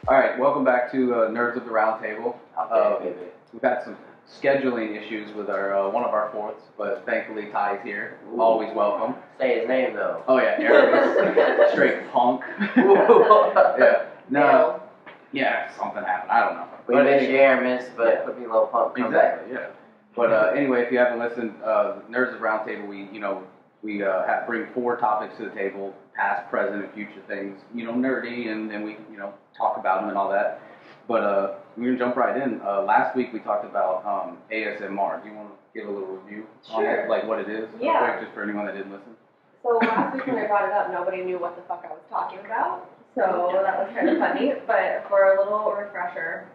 All right, welcome back to Nerds of the Round Table. We've had some scheduling issues with our one of our fourths, but thankfully Ty's here. Ooh. Always welcome. Say his name though. Oh yeah, Aramis, straight punk. Yeah, no, yeah, something happened. I don't know. We miss you, Aramis, but put me a little punk. Exactly, yeah. But anyway, if you haven't listened, Nerds of the Round Table, we bring 4 topics to the table, past, present, and future things, nerdy, and then we, talk about them and all that. But we're going to jump right in. Last week we talked about ASMR. Do you want to give a little review on it, like what it is? Yeah. Quick, just for anyone that didn't listen. So last week when I brought it up, nobody knew what the fuck I was talking about. So that was kind of funny. But for a little refresher,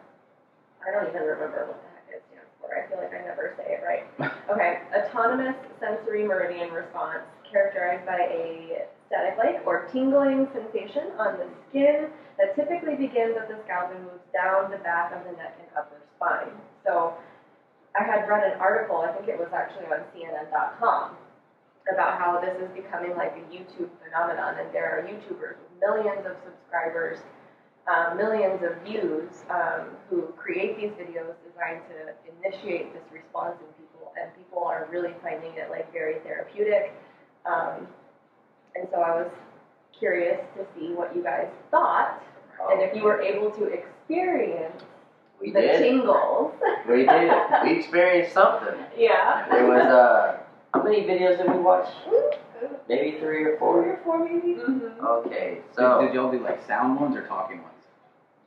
I don't even remember what the heck it stands for. I feel like I never say it right. Okay, autonomous sensory meridian response, characterized by a static-like or tingling sensation on the skin that typically begins at the scalp and moves down the back of the neck and upper spine. So I had read an article, I think it was actually on CNN.com, about how this is becoming like a YouTube phenomenon, and there are YouTubers with millions of subscribers, millions of views, who create these videos designed to initiate this response in people, and people are really finding it like very therapeutic. And so I was curious to see what you guys thought, and if you were able to experience the tingles. We did. We experienced something. Yeah. There was, how many videos did we watch? Maybe 3 or 4? 3 or 4 maybe? Mm-hmm. Okay, so... Did y'all do like sound ones or talking ones?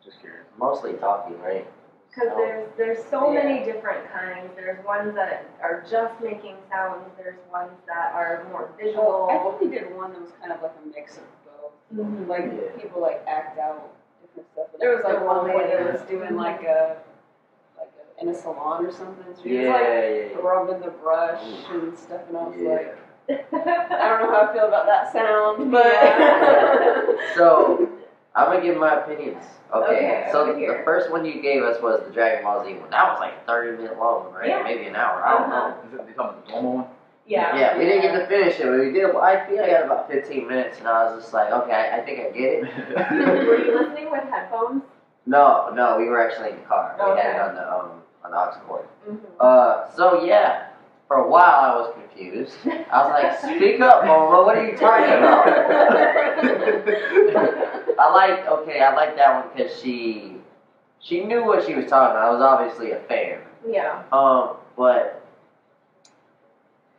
Just curious. Mostly talking, right? Because there's so many different kinds. There's ones that are just making sounds. There's ones that are more visual. I think we did one that was kind of like a mix of both. Mm-hmm. Like people like act out different stuff. But there was like one where they was doing like a in a salon or something. So he was like rubbing the brush and stuff, and I was like, I don't know how I feel about that sound, but So I'm gonna give my opinions. Okay, so the first one you gave us was the Dragon Ball Z one. That was like 30-minute long, right? Yeah. Maybe an hour. I don't know. Is it talking about the normal one? Yeah. Yeah, we didn't get to finish it, but we did. I think I got about 15 minutes, and I was just like, okay, I think I get it. Were you listening with headphones? No, we were actually in the car. We had it on the aux cord. Mm-hmm. So yeah, for a while I was confused. I was like, speak up, Mama, what are you talking about? I like that one because she knew what she was talking about. I was obviously a fan. Yeah. But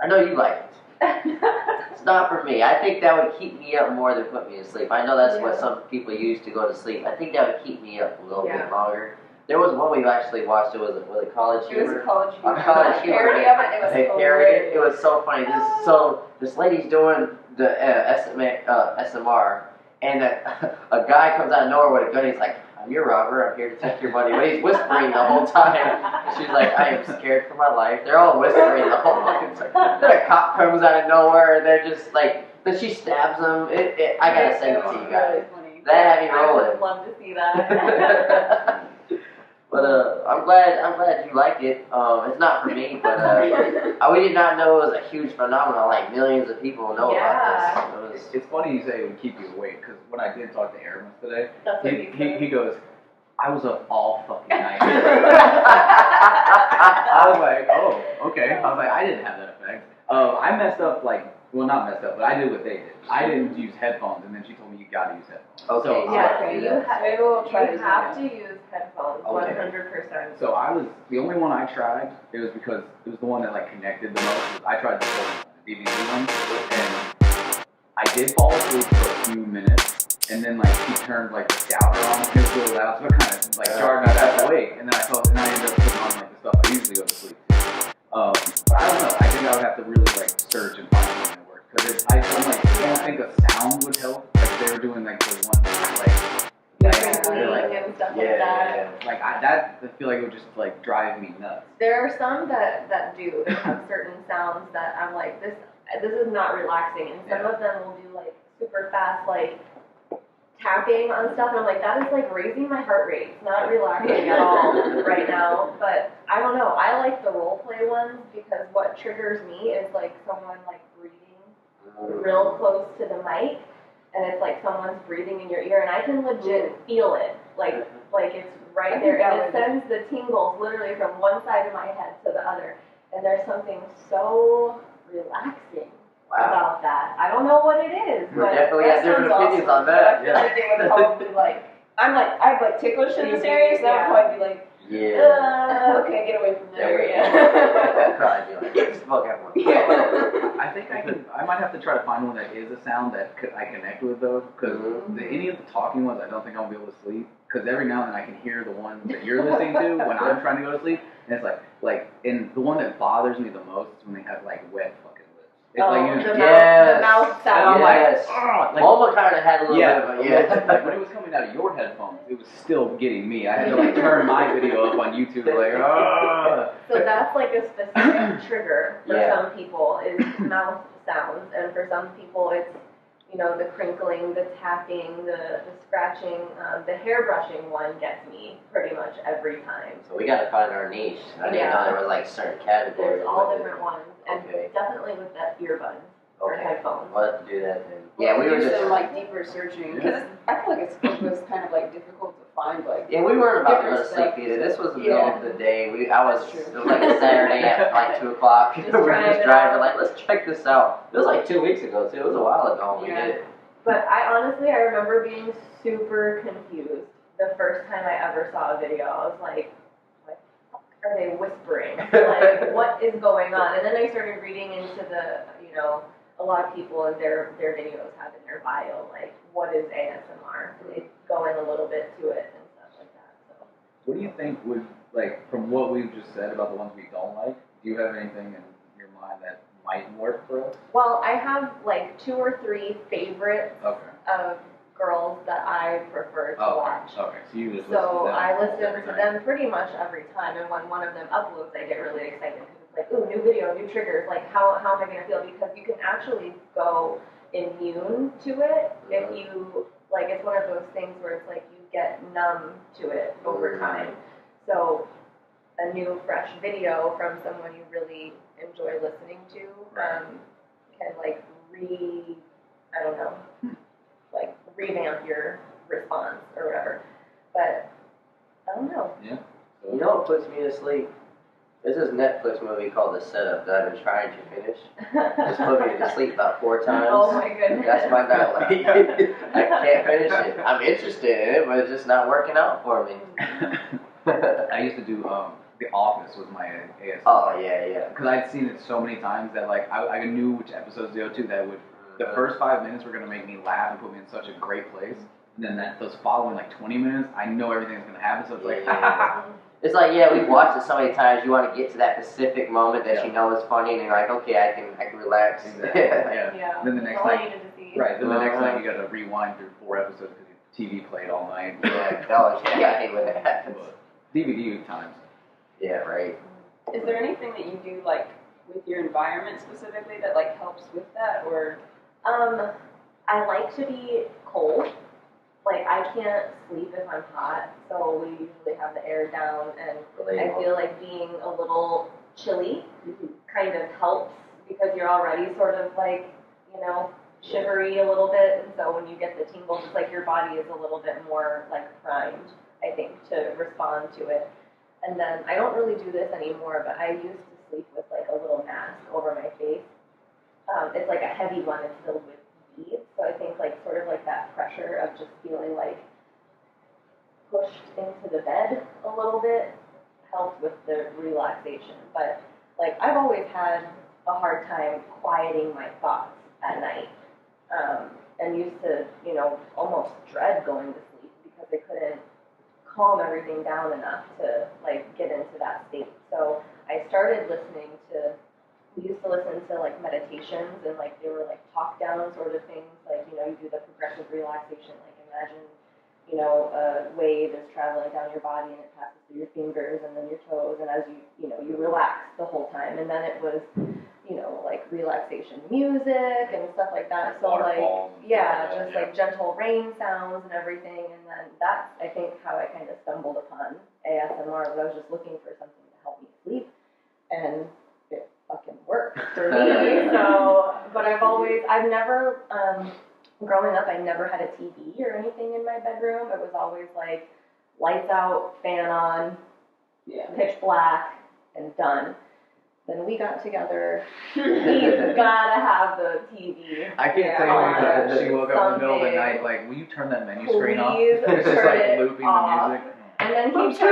I know you like it. It's not for me. I think that would keep me up more than put me to sleep. I know that's what some people use to go to sleep. I think that would keep me up a little bit longer. There was one we actually watched. It was a college humor. It was a college humor. A college humor. Parody of it. It was hilarious. It was so funny. This lady's doing the SMR, and a guy comes out of nowhere with a gun. He's like, "I'm your robber. I'm here to take your money." But he's whispering the whole time. And she's like, "I am scared for my life." They're all whispering the whole fucking time. Then a cop comes out of nowhere, and they're just like, then she stabs him. I gotta send it to you guys. Really That had me rolling. I would love to see that. But I'm glad you like it. It's not for me, but we did not know it was a huge phenomenon. Like millions of people know about this. It's funny you say it would keep you awake, because when I did talk to Aramis today, That's what he goes, I was up all fucking night. I was like, oh, okay. I was like, I didn't have that effect. I messed up, not messed up, but I did what they did. I didn't use headphones, and then she told me you gotta use headphones. Okay, you have to use headphones, 100%. So the only one I tried, it was because it was the one that connected the most. I tried the DVD one, and I did fall asleep for a few minutes, and then she turned the scouter on, it was really loud, so it kind of jarred me back awake, and then I ended up putting on the stuff I usually go to sleep to. But I don't know, I think I would have to really search and find something that worked, because I don't think a sound would help. They were doing the one and stuff like that. I feel like it would just drive me nuts. There are some that do. They have certain sounds that I'm like, this is not relaxing, and some of them will do super fast tapping on stuff, and I'm like, that is raising my heart rate. It's not relaxing at all right now. But I don't know. I like the role play ones because what triggers me is someone breathing real close to the mic, and it's someone's breathing in your ear, and I can legit feel it. like it's right there, and it sends the tingles literally from one side of my head to the other, and there's something so relaxing about that. I don't know what it is, We but definitely have different opinions on I that. feel like it would probably like, I have like ticklish in this area, so that would probably be like, okay, get away from that area. That'd probably be like, get the smoke out. I think I might have to try to find one that is a sound that I connect with though, because any of the talking ones, I don't think I'll be able to sleep. Because every now and then I can hear the one that you're listening to when I'm trying to go to sleep, and it's and the one that bothers me the most is when they have like wet fucking lips. It's the mouth sound. Yes. Mama kind of had a little bit of a, like when it was coming out of your headphones, it was still getting me. I had to like turn my video up on YouTube, like, ah. So that's like a specific trigger for some people is mouth sounds, and for some people it's, you know, the crinkling, the tapping, the scratching, the hair brushing one gets me pretty much every time. So we gotta find our niche. I didn't know there was like certain categories. There's all different ones, and definitely with the earbuds or headphones. We'll have to do that then. Yeah, we were just some like deeper searching, because I feel like it was kind of like difficult to find like. Yeah, we weren't about to go to sleep either. This was the middle of the day. It was like a Saturday at like 2 o'clock. We were just driving, like, let's check this out. It was like 2 weeks ago too. It was a while ago when we did it. But I remember being super confused the first time I ever saw a video. I was like, what the fuck are they whispering? Like, what is going on? And then I started reading into the, you know, a lot of people and their videos have in their bio, like, what is ASMR? They go in a little bit to it and stuff like that. So. What do you think would, like, from what we've just said about the ones we don't like, do you have anything in your mind that might work for us? Well, I have like 2 or 3 favorites of girls that I prefer to watch. Okay, so you just I listen to them pretty much every time, and when one of them uploads, I get really excited because it's like, ooh, new video, new triggers. Like, how am I going to feel? Because you can actually go immune to it if you, like, it's one of those things where it's like you get numb to it over time. So a new, fresh video from someone you really enjoy listening to can, like, revamp your response or whatever. But I don't know. Yeah. You know what puts me to sleep? There's this Netflix movie called The Setup that I've been trying to finish. It's put me to sleep about 4 times. Oh my goodness. That's my night. Like, I can't finish it. I'm interested in it, but it's just not working out for me. I used to do The Office was my ASMR. Oh yeah. Because I'd seen it so many times that like I knew which episodes to go to that would. The first 5 minutes were gonna make me laugh and put me in such a great place. And then those following like 20 minutes, I know everything's gonna happen. So it's like. It's like, we've watched it so many times. You want to get to that specific moment that you know is funny, and you're like, okay, I can relax. Exactly. Yeah. Then the next night, Then the next night you got to rewind through 4 episodes because your TV played all night. I hate when that happens. But DVD times. Yeah, right. Is there anything that you do like with your environment specifically that like helps with that, or? I like to be cold. Like, I can't sleep if I'm hot, so we usually have the air down, and I feel like being a little chilly kind of helps because you're already sort of like, you know, shivery a little bit, and so when you get the tingles, it's like your body is a little bit more like primed, I think, to respond to it. And then I don't really do this anymore, but I used to sleep with like a little mask over my face. It's like a heavy one, it's filled with beads, so I think like sort of like that pressure of just feeling like pushed into the bed a little bit helps with the relaxation. But like I've always had a hard time quieting my thoughts at night, and used to, you know, almost dread going to sleep because I couldn't calm everything down enough to like get into that state. So I started listening to. We used to listen to like meditations, and like they were like talk down sort of things, like, you know, you do the progressive relaxation, like imagine, you know, a wave is traveling down your body and it passes through your fingers and then your toes, and as you know, you relax the whole time. And then it was, you know, like relaxation music and stuff like that. So like, just like gentle rain sounds and everything. And then that's, I think, how I kind of stumbled upon ASMR. I was just looking for something to help me sleep, and it fucking worked for me. So, but I've never, growing up, I never had a TV or anything in my bedroom. It was always like lights out, fan on, Yeah. pitch black, and done. Then we got together. He's gotta have the TV. I can't say on anything. She woke up in the middle of the something. night, like, will you turn that menu screen off? Please It's just turn like it looping off. the music. And then he used to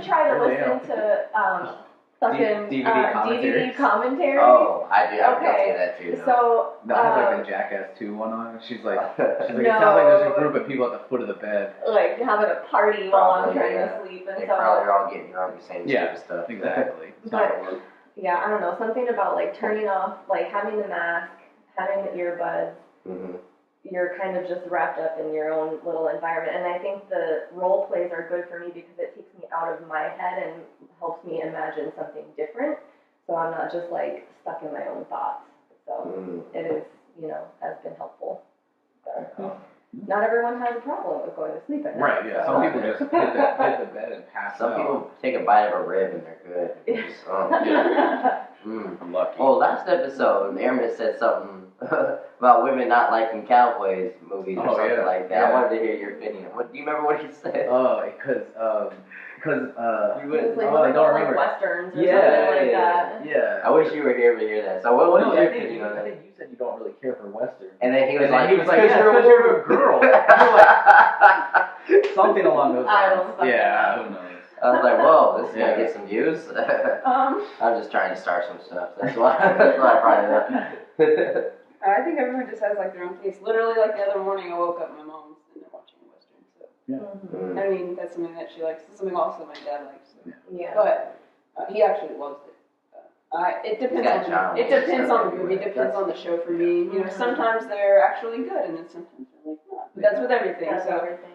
try to listen to fucking DVD commentary. Oh, I do. I'm guilty Okay. of that too. No. So No, I had like the Jackass 2 one on. She's like, it sounds like No. there's a group of people at the foot of the bed. like having a party while I'm Probably, trying yeah. to sleep, and They so probably are all getting drunk and saying Yeah. stupid stuff. Exactly. It's not But- gonna work. yeah, I don't know, something about like turning off, like having the mask, having the earbuds. Mm-hmm. You're kind of just wrapped up in your own little environment, and I think the role plays are good for me because it takes me out of my head and helps me imagine something different. So I'm not just like stuck in my own thoughts. So it is, has been helpful. But not everyone has a problem with going to sleep at night. Right, yeah. so- Some people just hit the bed and pass Some out. people take a bite of a rib and they're good. They're just, I'm lucky. Oh, last episode, Airman said something about women not liking cowboys movies or something like that. Yeah. I wanted to hear your opinion. Do you remember what he said? Because You It was would. like, I don't like remember. westerns or Yeah, something like yeah. that. yeah. I wish you were here to hear that. So what No, was I your think opinion on that? you said you don't really care for Western. And then he was like, yeah, because you're a girl. Something along those lines. I don't fucking Yeah, know. who knows? I was like, whoa, this is Yeah. gonna get some views. Um, I'm just trying to start some stuff. That's why I brought it up. I think everyone just has like their own taste. Literally, like the other morning, I woke up, my mom was sitting there watching a western. So Mm. I mean, that's something that she likes. It's something also my dad likes. So. yeah. But he actually loves it. It depends got on charm. it depends on the movie. It depends on the show for me. You know, sometimes they're actually good, and then sometimes they're like not. But that's with everything. That's So everything.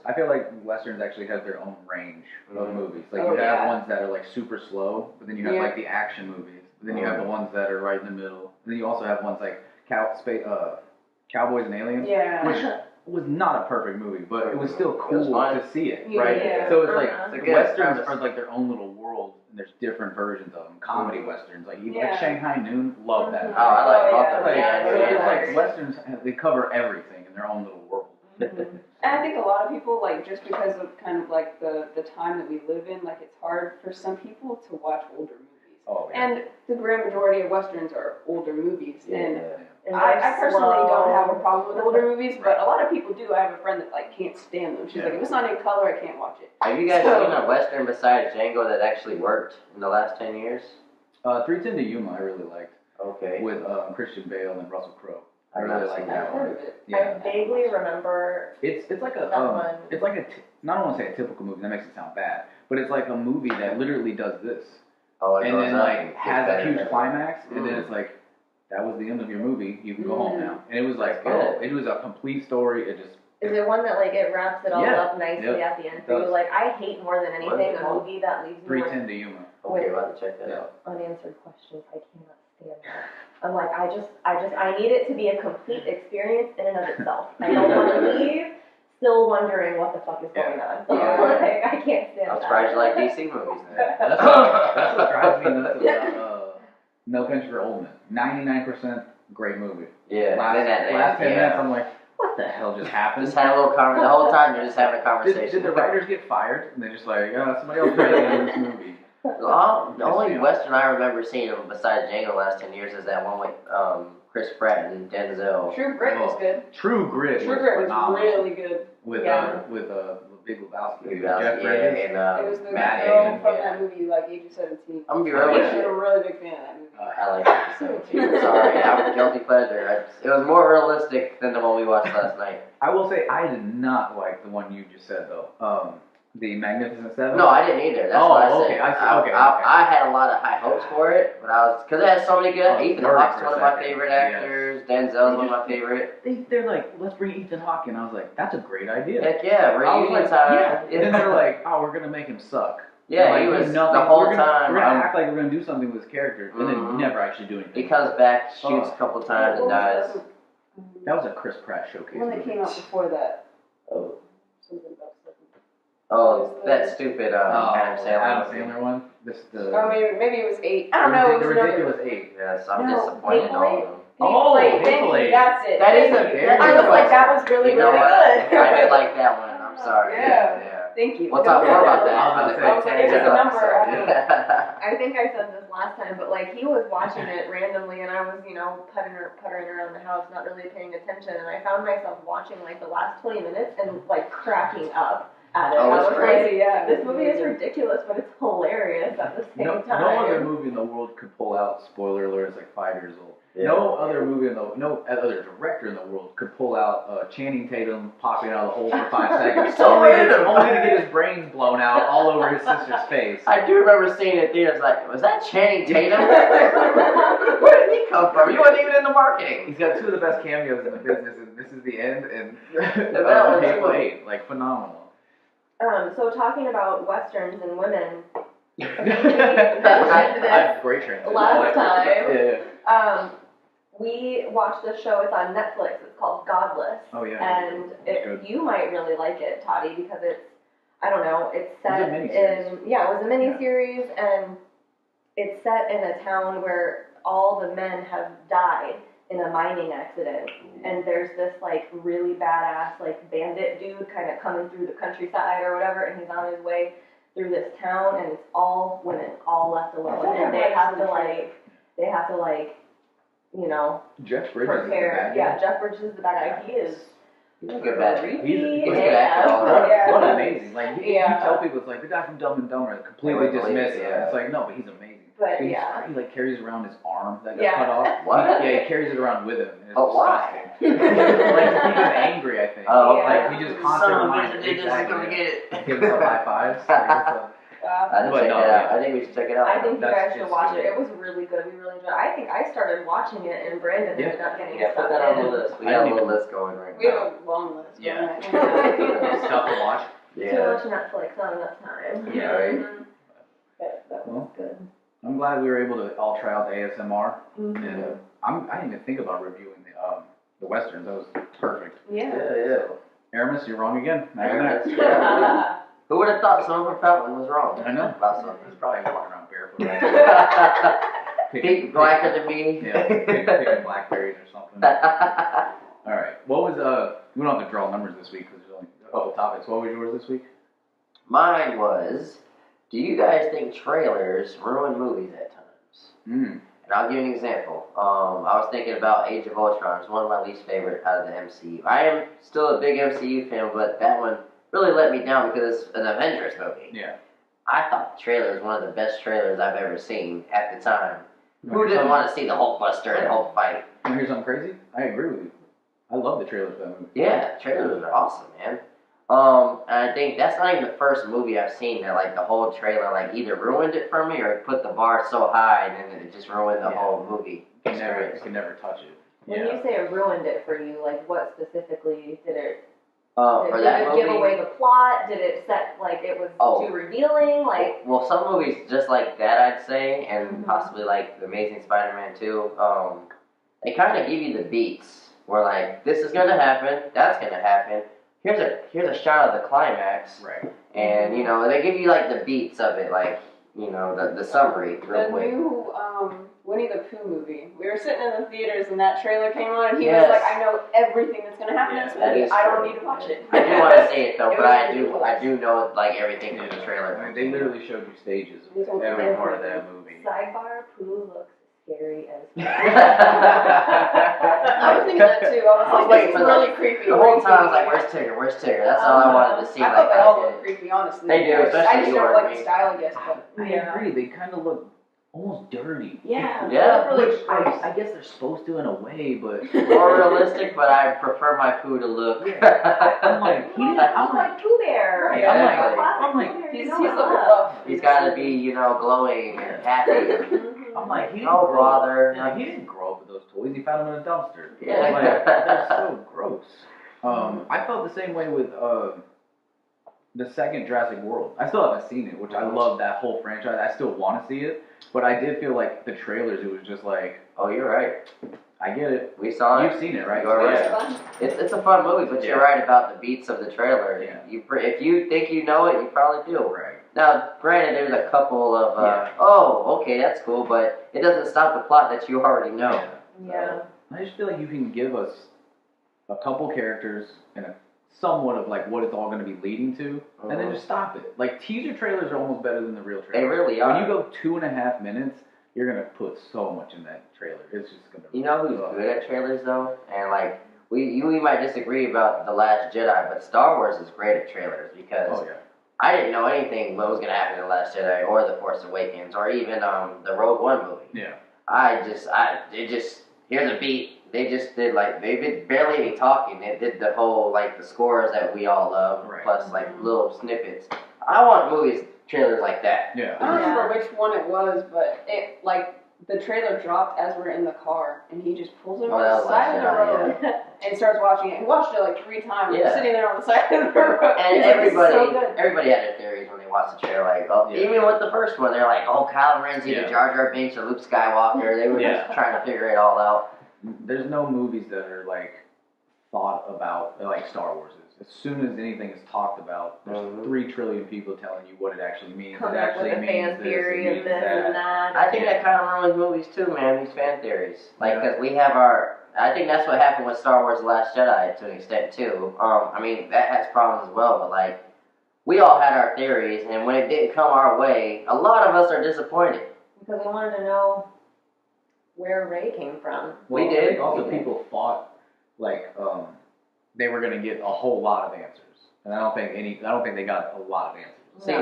I feel like Westerns actually have their own range of movies. Like Oh, you have yeah. ones that are like super slow, but then you have Yeah. like the action movies. But then you have the ones that are right in the middle. And then you also have ones like Cowboys and Aliens, yeah. which was not a perfect movie, but it was still It was cool fun. to see it, Yeah. right? Yeah. So it's like Uh-huh. the It's a good Westerns premise. are like their own little world, and there's different versions of them. Comedy Westerns, like you Yeah. like Shanghai Noon, love that. Oh, I like Oh, both yeah. of Like, them. Yeah, so yeah. it's like Westerns, they cover everything in their own little world. And I think a lot of people, like, just because of kind of like the time that we live in, like, it's hard for some people to watch older movies. Oh, yeah. And the grand majority of westerns are older movies, and And I they're personally slow. don't have a problem with older movies, but a lot of people do. I have a friend that like can't stand them. She's like, if it's not in color, I can't watch it. Have you guys So- seen a Western besides Django that actually worked in the last 10 years? 310 to Yuma I really liked, Okay. with Christian Bale and Russell Crowe. I I've really not like seen that I've one. heard of it. I vaguely remember. It's like a That one. it's like not I want to say a typical movie, that makes it sound bad, but it's like a movie that literally does this, Oh, it and goes then up like and gets has better a huge and better. climax, and then it's like that was the end of your movie. You can go home now, and it was like That's good. it was a complete story. It just Is it one that like it wraps it all Yeah. up nicely at the end for It you? does. Like I hate more than anything it a called? movie that leaves me with 310 to Yuma. Okay, we'll have to check that Yeah. out. unanswered questions. I cannot stand that. I'm like I need it to be a complete experience in and of itself. I don't want to leave still wondering what the fuck is going on. Yeah. Like I can't stand I'm that. surprised you like DC movies then. That's what drives me nuts about No Country for Old Men. 99% great movie. Yeah, Last then at the 10 end, minutes, I'm like, what the hell just happened? Just had a little conversation. The whole time you're just having a Did conversation. the writers get fired? And they're just like, somebody else wrote this movie. The only Western I remember seeing besides Django the last 10 years is that one with Chris Pratt and Denzel. True Grit was good. True Grit True was Grit was phenomenal. really good. With Yeah. Big Lebowski, Yeah, Jeff Bridges. and It was the Matt girl Damon, from yeah. that movie, like age of 17. I'm gonna be I real with was you. a really big fan of that movie. I like it. 17. Sorry, I'm guilty pleasure. It was more realistic than the one we watched last night. I will say I did not like the one you just said though. The Magnificent Seven. No, I didn't either. That's Oh, what I said. okay, I see. Okay, I had a lot of high hopes for it, but because it has so many good. Oh, Ethan worried Hawke's for one a of my second. favorite Yes. actors. Denzel's one of my favorite. They're like, let's bring Ethan Hawke in. I was like, that's a great idea. Heck yeah, I was reunion like, time. yeah. And they're like, oh, we're gonna make him suck. Yeah, Like, he was he's nothing. the whole we're gonna, time. We're gonna act like we're gonna do something with his character, and then Mhm. never actually do anything. He comes back, shoots a couple times, and dies. That was a Chris Pratt showcase. One that movie. came out before that. Oh, Something about something. that stupid Adam Sandler. Adam Sandler one. Oh, maybe it was 8. I don't know. It The was another- Ridiculous 8. Yes, I'm No, disappointed in all of them. Oh, Hateful Eight, thank Hateful you, Eight. that's it. That is Thank a you. very I was good like, one. that was really, You know really what? good. I did like that one. I'm sorry. Yeah. Thank you. We'll talk more about that. I was gonna say, it's a number. I think I said this last time, but like he was watching it randomly, and I was, puttering around the house, not really paying attention, and I found myself watching like the last 20 minutes and like cracking up at it. Oh, I it's was crazy, yeah. This movie is ridiculous, but it's hilarious at the same No time. other movie in the world could pull out, spoiler alert, it's like 5 years old. Yeah. No other other director in the world could pull out Channing Tatum popping out of the hole for 5 seconds. So random. Only to get his brains blown out all over his sister's face. I do remember seeing it in theaters like, was that Channing Tatum? Where did he come from? He wasn't even in the marketing. He's got 2 of the best cameos in the business, and This Is the End and was Hateful Eight. Like, phenomenal. So talking about westerns and women, I have great transition. last time. Yeah. We watched this show. It's on Netflix. It's called Godless. Oh, yeah. And you might really like it, Toddy, because it's set It was a miniseries. it was a miniseries, and it's set in a town where all the men have died in a mining accident, and there's this like really badass like bandit dude kind of coming through the countryside or whatever, and he's on his way through this town, and it's all women, all left alone, and they have to Jeff Bridges prepare. is the bad guy. Yeah, Jeff Bridges is the bad guy. He is. He's a good bad. creepy He's a good actor. AF. What amazing. Like, you Yeah. tell people, it's like, the guy from Dumb and Dumber, completely They wouldn't dismiss believe him. it, yeah. It's like, no, but he's amazing. But He yeah. like carries around his arm that got Yeah. cut off. What? He carries it around with him. And it's Oh, why? disgusting. Like to keep him angry, I think. Oh, Yeah. Like he just Son constantly of a reminds bitch, him. they just Exactly. gonna get it. Give himself high fives. Like, Wow. I didn't But check no, it out. yeah. I think we should check it out. I think you That's guys should just watch good. it. It was really good. We really enjoyed it. I think I started watching it, and Brandon ended up getting Yeah, put sucked that on the in. list. We I got a don't little even- list going right We now. have a long list. Yeah. Going right. stuff to watch. Too Yeah. much Netflix, not enough time. Yeah, right. Mhm. But that was Well, good. I'm glad we were able to all try out the ASMR. Mhm. And I didn't even think about reviewing the westerns. That was perfect. Yeah. Yeah. Aramis, you're wrong again. Now you're Aramis. next. Who would have thought someone from Fountain was wrong? I know. About something. He's probably walking around barefoot. Right? Big blacker than me. Yeah, picking blackberries or something. All right. What was we don't have to draw numbers this week because there's only a couple topics. What was yours this week? Mine was, do you guys think trailers ruin movies at times? Mm. And I'll give you an example. I was thinking about Age of Ultron. It's one of my least favorite out of the MCU. I am still a big MCU fan, but that one really let me down because it's an Avengers movie. Yeah. I thought the trailer was one of the best trailers I've ever seen at the time. Who didn't want to see the Hulkbuster and Hulk fight? You hear something crazy? I agree with you. I love the trailer for that movie. Yeah, trailers are awesome, man. And I think that's not even the first movie I've seen that like the whole trailer like either ruined it for me or put the bar so high and then it just ruined the whole movie. You can never touch it. When you say it ruined it for you, like what specifically did it? For Did that it movie, give away the plot? Did it set like it was too revealing? Like well, some movies just like that I'd say, and possibly like The Amazing Spider-Man 2. They kind of give you the beats where like this is gonna happen, that's gonna happen. Here's a shot of the climax, Right. and you know they give you like the beats of it, like you know the summary real The quick. new Winnie the Pooh movie. We were sitting in the theaters and that trailer came on and he Yes. was like, I know everything that's going to happen in this That movie. is I don't true. need to watch it. I do want to see it though, It but was I ridiculous. do know like everything from the trailer. I mean, they literally showed you stages It's of every part of that movie. sidebar, Pooh looks scary as. I was thinking that too. I was like, waiting this is for really creepy. The whole time I was like, "Where's Tigger? Where's Tigger?" That's all I wanted to see. I Like thought they all I look did. creepy, honestly. They do, I especially just you don't or like me. the style, I guess. But I agree. They kind of look almost dirty. Yeah. Yeah. Really Which I guess they're supposed to in a way, but More realistic, but I prefer my Pooh to look. I'm like, I'm like Pooh Bear. Yeah, I'm like, he's a little rough. He's got to be, you know, glowing and happy. I'm like, he didn't No grow up. bother. Yeah, he didn't grow up with those toys. He found them in a dumpster. Yeah. Like, they're so gross. I felt the same way with the second Jurassic World. I still haven't seen it, which I love that whole franchise. I still want to see it, but I did feel like the trailers. It was just like, Oh, you're right. I get it. We saw it. You've seen it, right? You're right. Yeah. It's a fun movie, but you're right about the beats of the trailer. Yeah. If you think you know it, you probably do. Right. Now, granted, there's a couple of, oh, okay, that's cool, but it doesn't stop the plot that you already know. Yeah. I just feel like you can give us a couple characters and a somewhat of like what it's all going to be leading to, and then just stop it. Like teaser trailers are almost better than the real trailers. They really are. When you go 2.5 minutes, you're gonna put so much in that trailer. It's just gonna. You know who's good at trailers though, and like we might disagree about The Last Jedi, but Star Wars is great at trailers because I didn't know anything what was gonna happen in The Last Jedi or The Force Awakens or even the Rogue One movie. Yeah. Here's a beat. They just did they did barely any talking. They did the whole the scores that we all love, plus little snippets. I want movies trailers like that. Yeah. I don't remember which one it was, but it the trailer dropped as we're in the car, and he just pulls it on the side of the road and starts watching it. He watched it 3 times, sitting there on the side of the road. And everybody had their theories when they watched the trailer. Even with the first one, they're like, "Oh, Kylo Ren's either Jar Jar Binks or Luke Skywalker." They were just trying to figure it all out. There's no movies that are thought about like Star Wars is. As soon as anything is talked about, there's 3 trillion people telling you what it actually means. Come it up actually with a means fan theory of this and that. I think that kind of ruins movies too, man. These fan theories, because we have our. I think that's what happened with Star Wars: The Last Jedi to an extent too. I mean that has problems as well, but we all had our theories, and when it didn't come our way, a lot of us are disappointed. Because we wanted to know where Rey came from. Well, we did. Also, people thought they were going to get a whole lot of answers, and I don't think they got a lot of answers. See,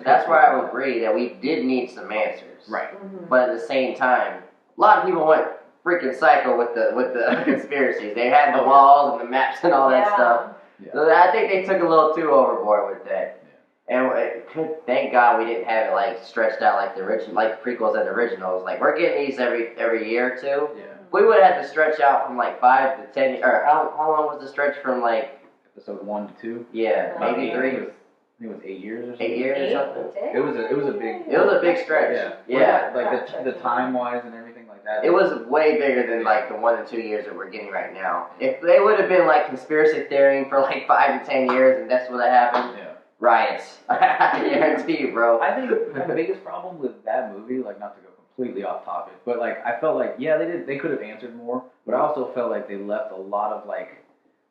that's where I would agree that we did need some answers. Right. But at the same time, a lot of people went freaking psycho with the conspiracies. They had the walls and the maps and all that stuff. Yeah. So I think they took a little too overboard with that. Yeah. And thank God we didn't have it stretched out like the prequels and the originals. We're getting these every year or two. Yeah. We would have had to stretch out from 5 to 10, or how long was the stretch from episode 1 to 2? Yeah, maybe 3. I think it was 8 years or something. 8 years or something. It was a big stretch. Yeah. The time wise and everything like that. It was way bigger than the 1 and 2 years that we're getting right now. If they would have been conspiracy theorying for 5 to 10 years and that's what happened. Yeah. Riots. I guarantee you, bro. I think the biggest problem with that movie, not to go completely off topic, but I felt they could have answered more, but I also felt they left a lot of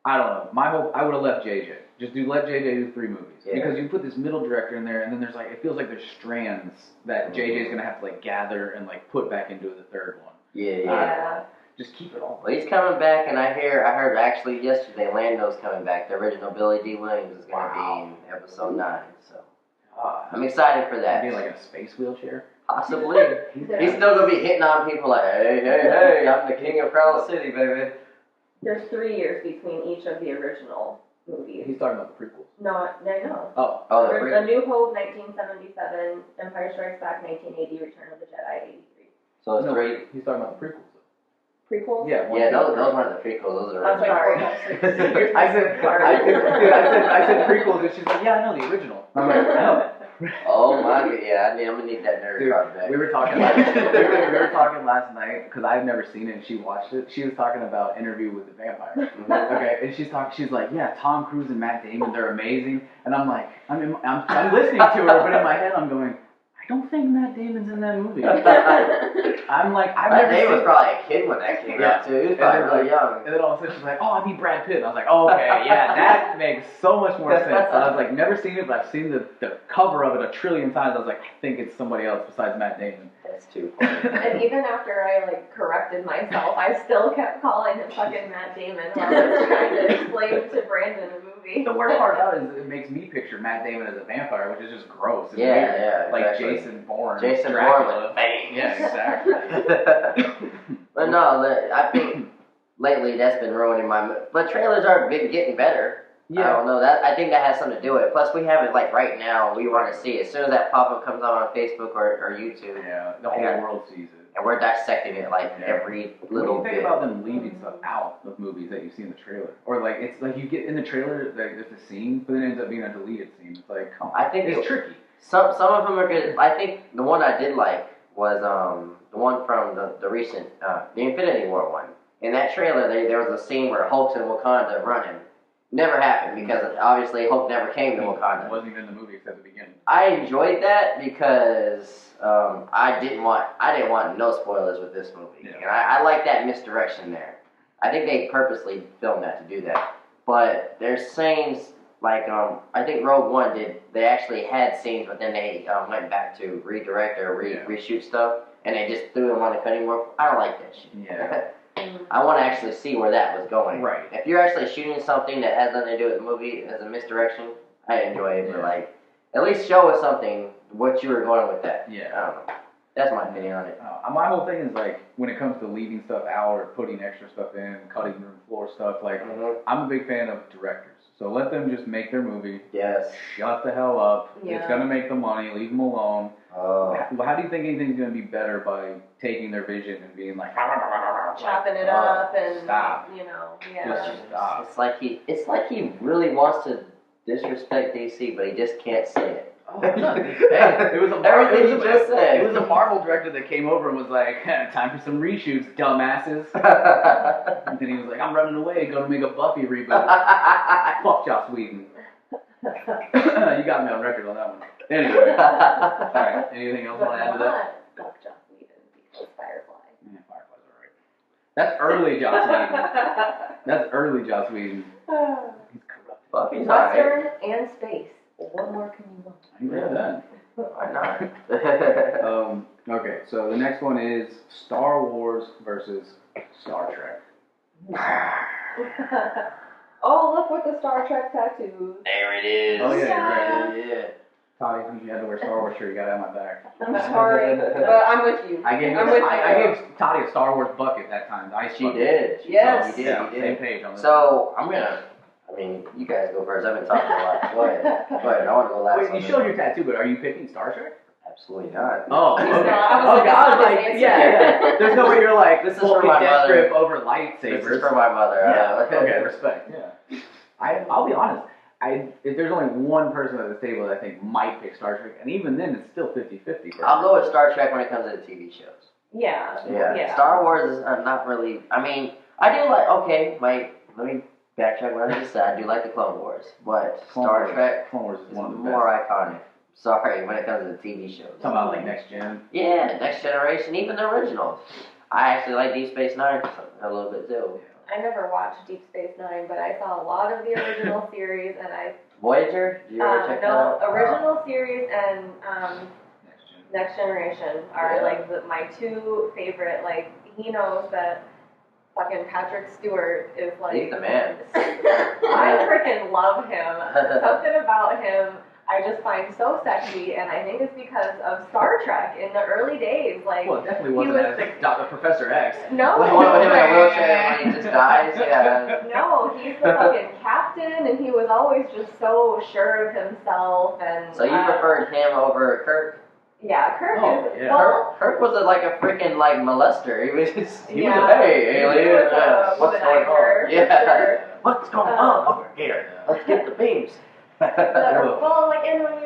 I don't know. I would have left JJ. Just let JJ do 3 movies because you put this middle director in there, and then there's it feels there's strands that JJ's gonna have to gather and put back into the 3rd one. Yeah. Just keep it all. Well, he's coming back, and I heard actually yesterday Lando's coming back. The original Billy D. Williams is going to be in episode 9, so I'm excited for that. Be in a space wheelchair? Possibly. He's still going to be hitting on people hey, I'm the king of Crown City, baby. There's 3 years between each of the original movies. He's talking about the prequels. No, I know. Oh, the prequels. A New Hope, 1977, Empire Strikes Back, 1980, Return of the Jedi, 83. So it's 3. He's talking about the prequels. Prequels? Yeah, those weren't the prequels. Those are. I'm sorry. I said prequels, and she's like, "Yeah, I know the original." I'm like, "No." Oh my god! Yeah, I'm gonna need that nerd card back. We were talking last night because I've never seen it, and she watched it. She was talking about Interview with the Vampire. Okay, and she's like, "Yeah, Tom Cruise and Matt Damon, they're amazing." And I'm like, I'm listening to her, but in my head, I'm going, I don't think Matt Damon's in that movie. I'm like, Matt Damon was probably a kid when that came out too. He was probably really young. And then all of a sudden she's like, "Oh, I mean Brad Pitt." And I was like, "Oh, okay, yeah, that makes so much more sense." I was never seen it, but I've seen the cover of it a trillion times. I was like, I think it's somebody else besides Matt Damon. That's too funny. And even after I corrected myself, I still kept calling him fucking Matt Damon while I was trying to explain to Brandon the movie. The worst part about it is it makes me picture Matt Damon as a vampire, which is just gross. It's weird. Exactly. Jason Bourne. Jason Bourne with bangs. Yeah, exactly. But no, I think lately that's been ruining but trailers are getting better. Yeah. I don't know. I think that has something to do with it. Plus, we have it right now. We want to see it. As soon as that pop-up comes out on Facebook or YouTube. Yeah, the whole world sees it. And we're dissecting it every little bit. What do you think about them leaving stuff out of movies that you see in the trailer? Or it's you get in the trailer, there's a scene, but then it ends up being a deleted scene. It's come on. I think it's tricky. Some of them are good. I think the one I did like was the one from the recent the Infinity War one. In that trailer, there was a scene where Hulk's in Wakanda running. Never happened because obviously Hulk never came to Wakanda. It wasn't even in the movie except at the beginning. I enjoyed that because I didn't want no spoilers with this movie, and I like that misdirection there. I think they purposely filmed that to do that. but there's scenes like I think Rogue One did. They actually had scenes, but then they went back to redirect or reshoot stuff, and they just threw them on the cutting board. I don't like that shit. Yeah. I want to actually see where that was going. Right. If you're actually shooting something that has nothing to do with the movie as a misdirection, I enjoy it. But like, at least show us something what you were going with that. Yeah. I don't know. That's my opinion on it. My whole thing is like when it comes to leaving stuff out or putting extra stuff in, cutting room floor stuff. Like I'm a big fan of directors, so let them just make their movie. Yes. Shut the hell up. Yeah. It's gonna make the money. Leave them alone. How do you think anything's gonna be better by taking their vision and being like chopping it up and stop. You know, Just stop. It's like he really wants to disrespect DC, but he just can't say it. Hey, it was a Everything you just said. It was a Marvel director that came over and was like, "Time for some reshoots, dumbasses." And then he was like, "I'm running away, gonna make a Buffy reboot." Fuck Joss Whedon. You got me on record on that one. Anyway, all right. Anything else you want to add to that? Fuck Joss Whedon because Firefly. Yeah, Firefly's alright. That's early Joss Whedon. That's early Joss Whedon. He's corrupt. Buffy's alright. Western and space. What more can you want? I read that. Why not? Okay, so the next one is Star Wars versus Star Trek. Oh, look with the Star Trek tattoos. There it is. Oh, yeah, right. Yeah. Toddy, you had to wear Star Wars shirt. You got to have my back. I'm sorry, but I'm with you. I gave Toddy a Star Wars bucket that time. She did. Yes. She Yeah, did. same page on this. So I mean, you guys go first. I've been talking a lot. Go ahead. I want to go last. Wait, you showed your tattoo, but are you picking Star Trek? Absolutely not. Oh, He's okay. not. I I was was like, like, yeah. There's no way you're like, This is for my death mother. grip over lightsabers. This is for my mother. Yeah, okay, respect. Yeah. I'll be honest. If there's only one person at this table that I think might pick Star Trek, and even then it's still 50-50. I'll go with Star Trek when it comes to the TV shows. Yeah. Star Wars is not really. I mean, I do like. Okay, let me backtrack what I just said. I do like the Clone Wars, but Star Trek Clone Wars is is one of the more best. iconic. Sorry, when it comes to the TV shows. Talking about like Next Gen. Yeah, Next Generation, even the originals. I actually like Deep Space Nine a little bit too. I never watched Deep Space Nine, but I saw a lot of the original series, and Voyager? Did you ever check that out? original series and Next Generation are Yeah. like my two favorite. Like he knows that fucking Patrick Stewart is like. He's the man. I freaking love him. Something about him I just find so sexy, and I think it's because of Star Trek in the early days. Like, Well, it definitely wasn't was as Dr. Professor X. no, With one of him in a wheelchair when he just dies, yeah. No, he's the fucking captain, and he was always just so sure of himself. And So you preferred him over Kirk? Yeah, Kirk is. yeah. Well, Kirk was like a freaking like molester. He was just, he Yeah. was hey he alien, was a what's going womanizer, on? Yeah, for sure. what's going on over here? Let's get the beams. Well, like, and when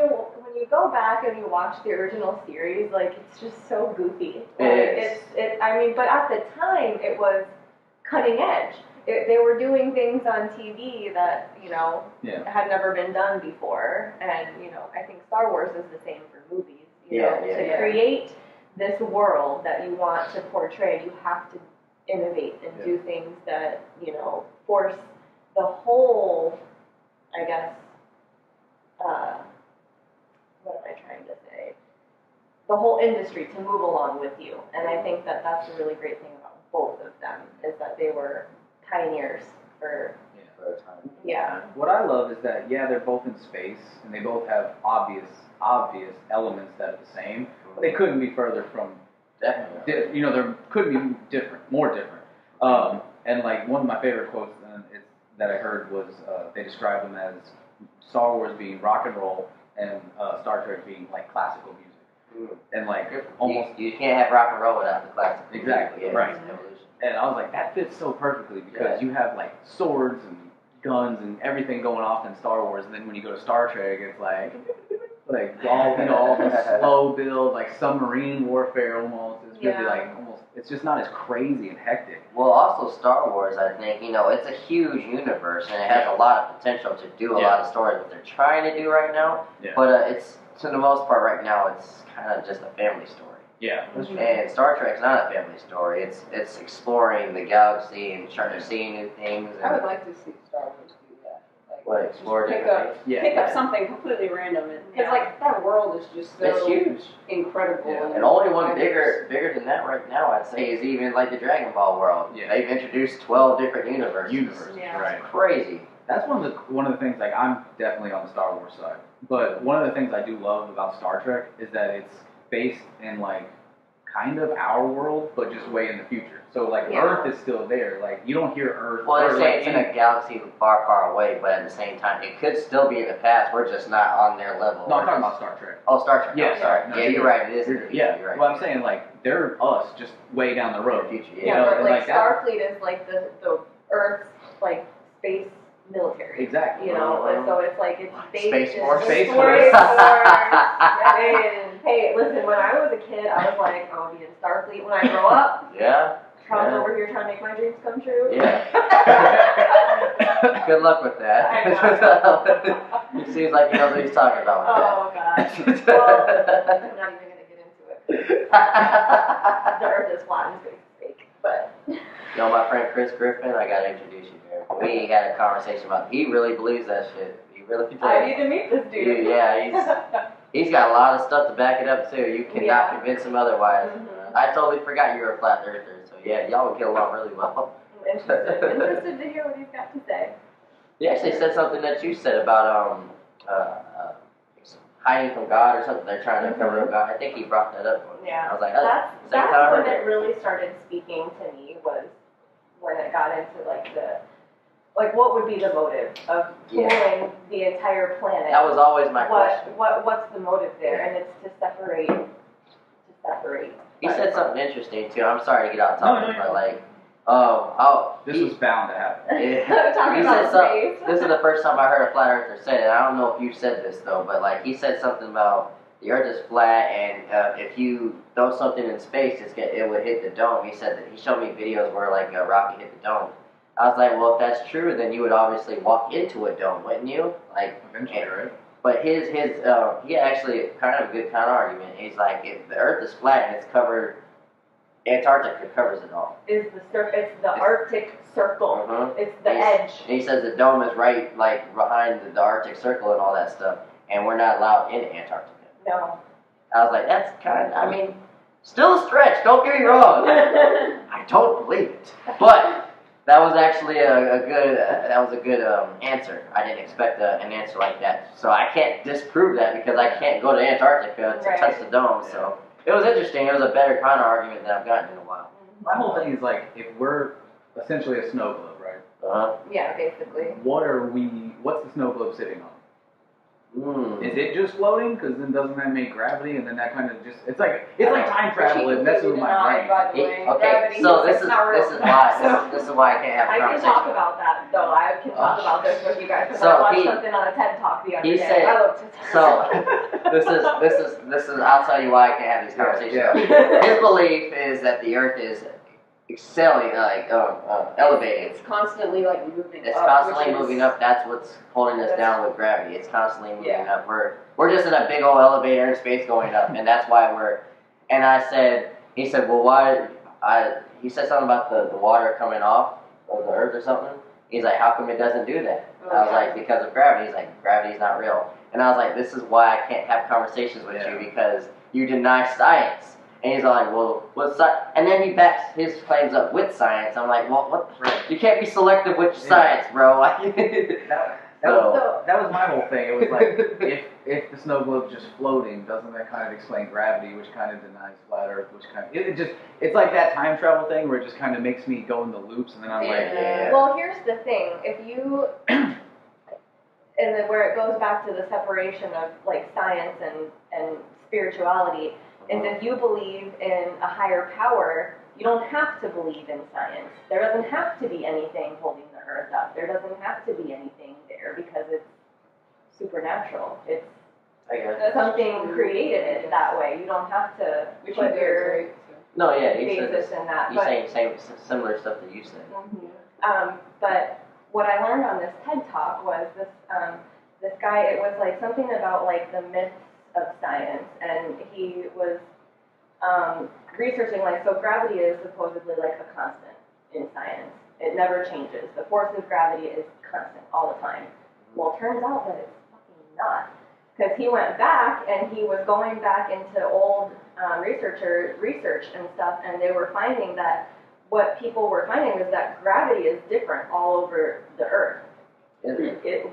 you go back and you watch the original series, like, it's just so goofy. Like, I mean, but at the time, it was cutting edge. They were doing things on TV that, you know, had never been done before. And, you know, I think Star Wars is the same for movies. You know, to create this world that you want to portray, you have to innovate and do things that, you know, force the whole, I guess, what am I trying to say? The whole industry to move along with you. And I think that that's a really great thing about both of them, is that they were pioneers for a time. Yeah. What I love is that, they're both in space, and they both have obvious elements that are the same, but they couldn't be further from, Definitely. you know, there couldn't be more different. And like one of my favorite quotes that I heard was they described them as Star Wars being rock and roll and Star Trek being like classical music. And like almost you can't have rock and roll without the classical. Exactly, music. right. Evolution. And I was like, that fits so perfectly because you have like swords and guns and everything going off in Star Wars, and then when you go to Star Trek, it's like all all the slow build, like submarine warfare almost. It's really like it's just not as crazy and hectic. Well, also Star Wars, I think, you know, it's a huge universe and it has a lot of potential to do a lot of stories that they're trying to do right now. Yeah. But it's, to the most part right now, it's kind of just a family story. Yeah. And Star Trek's not a family story. It's exploring the galaxy and trying to see new things. I And would like to see Star Wars do What, Just explore pick different up, things? Yeah. pick up something completely random, because Yeah. like that world is just so It's huge. incredible. Yeah. And only one bigger than that right now, I'd say, is even like the Dragon Ball world. Yeah. They've introduced 12 different universes. Yeah. Right. It's crazy. That's one of the things, like, I'm definitely on the Star Wars side. But one of the things I do love about Star Trek is that it's based in, like, kind of our world, but just way in the future. So, like, Yeah. Earth is still there. Like, you don't hear Earth. Well, or, they say like, it's in a galaxy far, far away, but at the same time, it could still be in the past. We're just not on their level. No, I'm talking about Star Trek. Oh, Star Trek. Yeah, Oh, sorry. no, Yeah, you're right. It is in the future. Yeah, You're right. well, I'm saying, like, they're us just way down the road. Future, You Yeah, know, but and, like that- Starfleet is like the Earth's like space military. Exactly. You know, and so it's like it's based Space in Force. Space Force. Force. And hey, listen, when I was a kid, I was like, I'll be in Starfleet when I grow up. Yeah. Tom's Yeah. over here trying to make my dreams come true. Yeah. Good luck with that. It seems like he knows what he's talking about Oh with gosh. that. Well, I'm not even gonna get into it. The Earth is flat and space is fake, but. You know my friend Chris Griffin? I gotta introduce you to him. We had a conversation about. He really believes that shit. He really believes. I need to meet this dude. Yeah, he's got a lot of stuff to back it up too. You cannot Yeah. convince him otherwise. Mhm. I totally forgot you were a flat earther. So yeah, y'all would get along really well. I'm interested to hear what he's got to say. He actually said something that you said about hiding from God or something. They're trying to cover up God. I think he brought that up. Yeah. I was like, oh, That's time I when heard it really started speaking to me, was when it got into like what would be the motive of pulling the entire planet? That was always my question. What's the motive there? And it's to separate. He said something interesting too. I'm sorry to get off No, topic, no, but no. like, This was bound to happen. yeah. Talking He about said something. space. This is the first time I heard a flat earther say it. I don't know if you said this though, but like he said something about the Earth is flat, and if you throw something in space, it would hit the dome. He said that he showed me videos where like a rocket hit the dome. I was like, well, if that's true, then you would obviously walk into a dome, wouldn't you? Like, Eventually, right? but he actually kind of a good counter argument. He's like, if the Earth is flat and it's covered, Antarctica covers it all. It's the Arctic Circle. Mhm. It's the edge. And he says the dome is right, like behind the Arctic Circle and all that stuff, and we're not allowed in Antarctica. No. I was like, that's kind of, I mean, still a stretch. Don't get me wrong. I don't believe it, but that was actually a good answer. I didn't expect an answer like that, so I can't disprove that because I can't go to Antarctica to Right. touch the dome. So it was interesting. It was a better counter argument than I've gotten in a while. My whole thing is like, if we're essentially a snow globe, right? Yeah, basically. What's the snow globe sitting on? Mm. Is it just floating? Because then doesn't that make gravity? And then that kind of just, it's like time travel. It messes with my brain. By the way, Okay, gravity so is not real. this is why I can't have a I can conversation. talk about that, though. I can talk about this with you guys because So I watched he- something on a TED Talk the other he day. said- I love TED Talks. So this is. I'll tell you why I can't have these conversations. Yeah. His belief is that the Earth is excelling, like elevating. It's constantly like moving It's up. constantly which is- moving up. That's what's holding us That's- down with gravity. It's constantly moving Yeah. up. We're just in a big old elevator in space going up, and that's why we're. And I said, he said, well, why? He said something about the water coming off of the Earth or something. He's like, how come it doesn't do that? I was like, because of gravity. He's like, gravity's not real. And I was like, this is why I can't have conversations with you, because you deny science. And he's like, well, what's science? And then he backs his claims up with science. I'm like, well, what? You can't be selective with science, bro. That was my whole thing. It was like, if the snow globe's just floating, doesn't that kind of explain gravity, which kind of denies flat Earth, which kind of, it's like that time travel thing where it just kind of makes me go into loops, and then I'm like, yeah. Well, here's the thing. If you, and then where it goes back to the separation of like science and spirituality, is if you believe in a higher power, you don't have to believe in science. There doesn't have to be anything holding the Earth up. There doesn't have to be anything there because it's supernatural. It's something created it that way. You don't have to Which put he your does, right? No, yeah, he said basis in that. he's saying similar stuff that you said. But what I learned on this TED Talk was this guy, it was like something about like the myths of science, and he was researching like, so gravity is supposedly like a constant in science. It never changes. The force of gravity is constant all the time. Well, it turns out that it's fucking not. Because he went back and he was going back into old research and stuff, and they were finding that what people were finding was that gravity is different all over the Earth.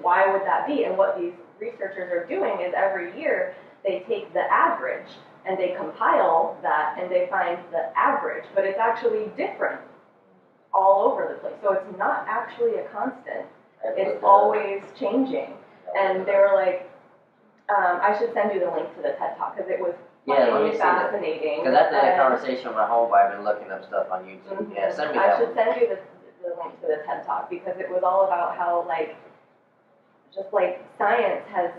Why would that be? And what these researchers are doing is every year they take the average and they compile that and they find the average, but it's actually different all over the place. So it's not actually a constant. It's always changing. And they were like, I should send you the link to the TED Talk because it was fucking fascinating. Because after that conversation with my homeboy, I've been looking up stuff on YouTube. Mm-hmm. Yeah, send me that. I should send you the link to the TED Talk because it was all about how just like science has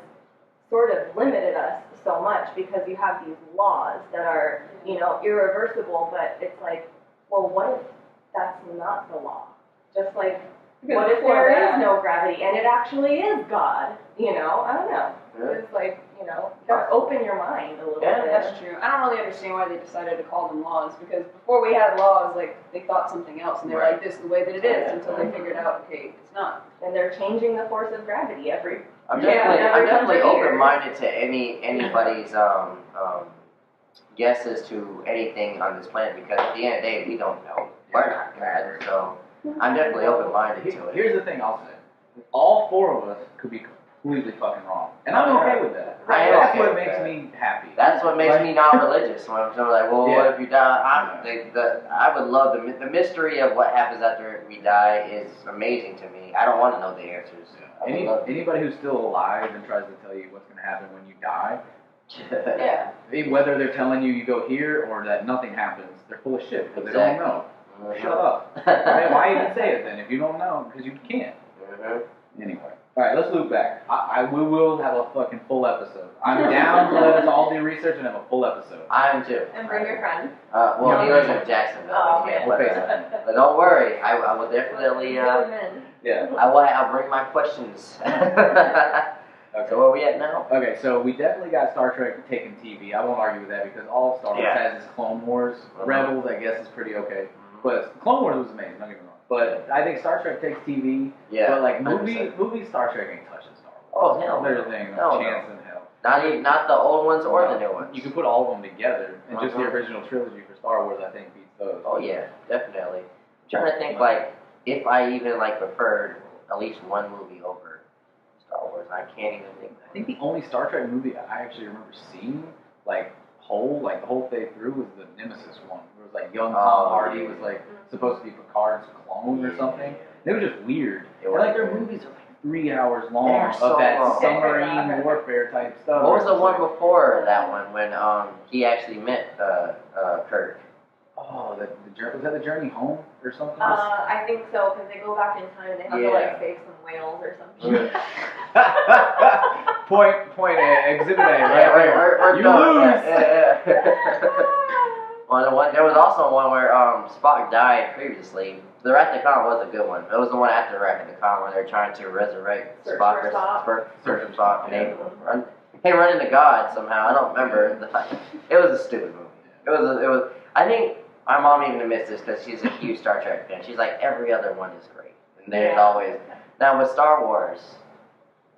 sort of limited us so much because you have these laws that are, irreversible, but it's like, well, what if that's not the law? Just like, what if there is no gravity and it actually is God? I don't know. Yeah. It's like, you gotta open your mind a little bit. Yeah, that's true. I don't really understand why they decided to call them laws because before we had laws, they thought something else and they were like, this is the way that it is until they figured out, okay, it's not. And they're changing the force of gravity every. I'm definitely open-minded to anybody's guesses to anything on this planet because at the end of the day, we don't know. We're not God, so I'm definitely open-minded to it. Here's the thing I'll say. All four of us could be completely fucking wrong. And I'm okay with that. That's what makes me happy. That's what makes me not religious. When I'm like, well, what if you die? I would love the mystery of what happens after we die is amazing to me. I don't want to know the answers. Anybody who's still alive and tries to tell you what's going to happen when you die, whether they're telling you go here or that nothing happens, they're full of shit because they don't know. Shut up. Why even say it then if you don't know? Because you can't. Anyway. Alright, let's loop back. We will have a fucking full episode. I'm down to let us all do research and have a full episode. I am too. And bring your friend. Well, he lives in Jacksonville. Oh, okay. But don't worry, I will definitely. I'll bring my questions. Okay. So where are we at now? Okay, so we definitely got Star Trek taking TV. I won't argue with that because all Star Wars has is Clone Wars. Rebels, I guess, is pretty okay. But Clone Wars was amazing, don't get me wrong. But I think Star Trek takes TV. Yeah. But like movie Star Trek ain't touching Star Wars. Oh hell. There's a thing, chance in hell. Not the old ones or the new ones. You can put all of them together, and just the original trilogy for Star Wars, I think, beats those. Oh yeah, definitely. I'm trying to think if I even preferred at least one movie over Star Wars. I can't even think. I think the only Star Trek movie I actually remember seeing the whole thing through was the Nemesis one. It was young Tom Hardy was supposed to be Picard's clone or something. It was just weird. And their movies are 3 hours long of that submarine warfare type stuff. What was the one before that one when he actually met Kirk? Oh, was that the Journey Home or something? I think so because they go back in time and they have to save some whales or something. Point A, Exhibit A, right? You lose. Well, there was also one where Spock died previously. The Wrath of Khan was a good one. It was the one after Wrath of Khan where they're trying to resurrect Spock. Search for Spock. And they run into God somehow. I don't remember. It was a stupid movie. It was. I think my mom even admits this because she's a huge Star Trek fan. She's like, every other one is great. And there's always... Now with Star Wars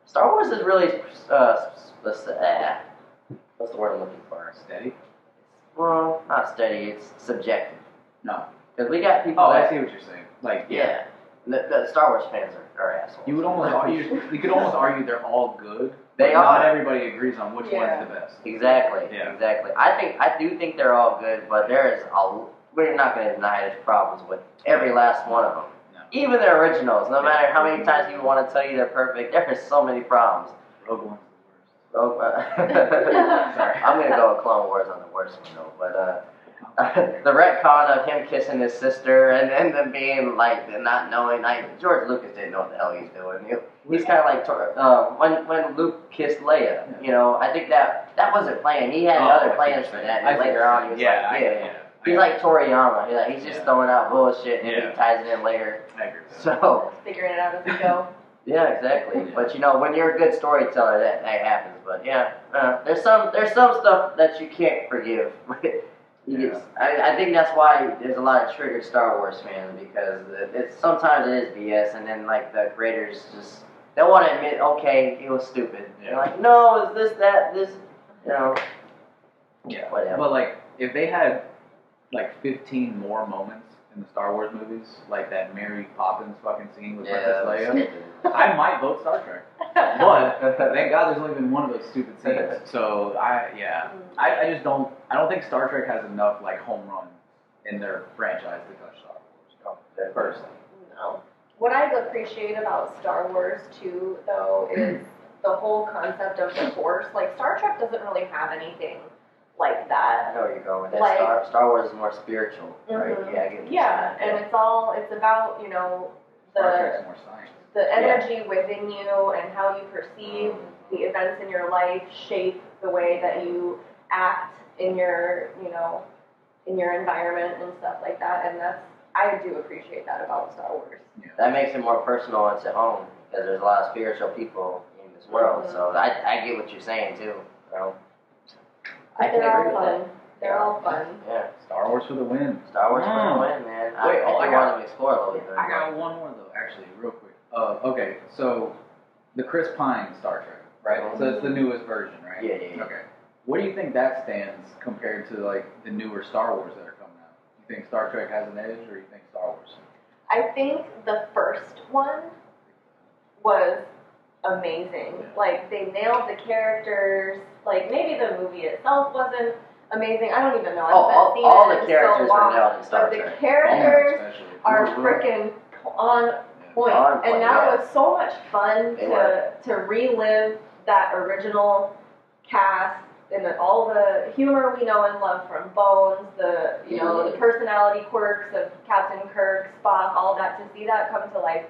is really... what's the word I'm looking for? Steady? Well, not steady. It's subjective. No. Because we got people I see what you're saying. The Star Wars fans are assholes. You could almost argue they're all good. They are. Not everybody agrees on which one's the best. Exactly. Yeah. Exactly. I do think they're all good, but we're not going to deny there's problems with every last one of them. No. Even the originals. No matter how many times people want to tell you they're perfect, there are so many problems. Rogue One's the worst. Sorry. I'm going to go with Clone Wars on the worst one though, but the retcon of him kissing his sister and then them being not knowing, George Lucas didn't know what the hell he's doing. He's kind of when Luke kissed Leia, I think that wasn't planned. He had other plans for that. And later on, he was he's like Toriyama. He's just throwing out bullshit and he ties it in later. So figuring it out as we go. Yeah, exactly. But when you're a good storyteller, that happens. But there's some stuff that you can't forgive. I think that's why there's a lot of triggered Star Wars fans because sometimes it is BS, and then the creators just they want to admit, okay, it was stupid. Yeah. They're like, no, it's this, that, this, you know. Yeah. Whatever. But like, if they had like 15 more moments in the Star Wars movies, like that Mary Poppins fucking scene with Princess Leia, I might vote Star Trek. But thank God there's only been one of those stupid scenes. So I just don't. I don't think Star Trek has enough like home runs in their franchise to touch Star Wars. Personally. No. What I appreciate about Star Wars too, though, is the whole concept of the Force. Like Star Trek doesn't really have anything like that. I know where you're going with that. Like, Star Wars is more spiritual, right? Mm-hmm. Yeah, I get what yeah, and it's about, you know, Star Trek's more science. The energy within you and how you perceive the events in your life shape the way that you act in your, you know, in your environment and stuff like that. And I do appreciate that about Star Wars. Yeah. That makes it more personal once at home because there's a lot of spiritual people in this world. Mm-hmm. So I get what you're saying too. So I can agree with that. They're all fun. Yeah. Star Wars for the win. Star Wars for the win, man. Wait, I want to explore a little bit. I got one more though, actually, real quick. Okay, so the Chris Pine Star Trek, right? Mm-hmm. So it's the newest version, right? Yeah. Okay. What do you think that stands compared to like the newer Star Wars that are coming out? You think Star Trek has an edge, or you think Star Wars? I think the first one was amazing. Yeah. Like they nailed the characters. Like maybe the movie itself wasn't amazing. I don't even know. All the characters were nailed in Star Trek. But the characters are freaking on point. And that was so much fun to relive that original cast and all the humor we know and love from Bones, the the personality quirks of Captain Kirk, Spock, all that. To see that come to life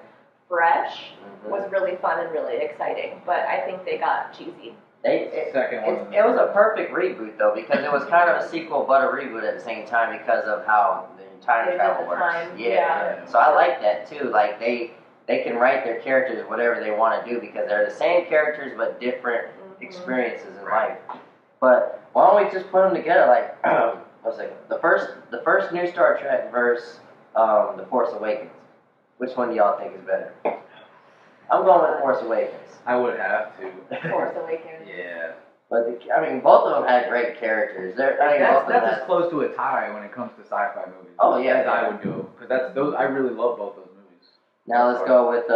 fresh was really fun and really exciting. But I think they got cheesy. It was a perfect reboot though, because it was kind of a sequel but a reboot at the same time because of how the time travel works. Yeah. So I like that too. Like they can write their characters whatever they want to do because they're the same characters but different experiences in life. But why don't we just put them together? Like the first new Star Trek versus the Force Awakens. Which one do y'all think is better? I'm going with Force Awakens. I would have to. Force Awakens. Yeah. But both of them had great characters. That's as close to a tie when it comes to sci-fi movies. Oh yeah, as I would go because I really love both those movies. Now let's go with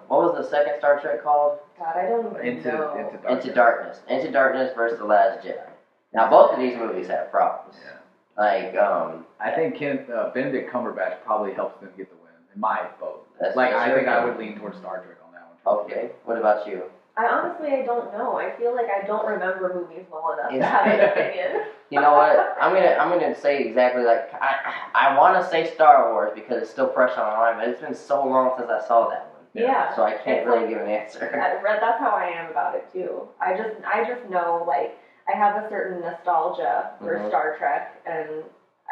what was the second Star Trek called? God, I don't even know. Into Darkness. Into Darkness versus The Last Jedi. Now both of these movies have problems. Yeah. Like I think Benedict Cumberbatch probably helps them get the win. In my vote. I think I would lean towards Star Trek on that one. Okay. What about you? I don't know. I feel like I don't remember movies well enough to have an opinion. You know what? I'm gonna say exactly like I want to say Star Wars because it's still fresh on my mind, but it's been so long since I saw that one. Yeah. So I can't really give an answer. That's how I am about it too. I just know like I have a certain nostalgia for Star Trek, and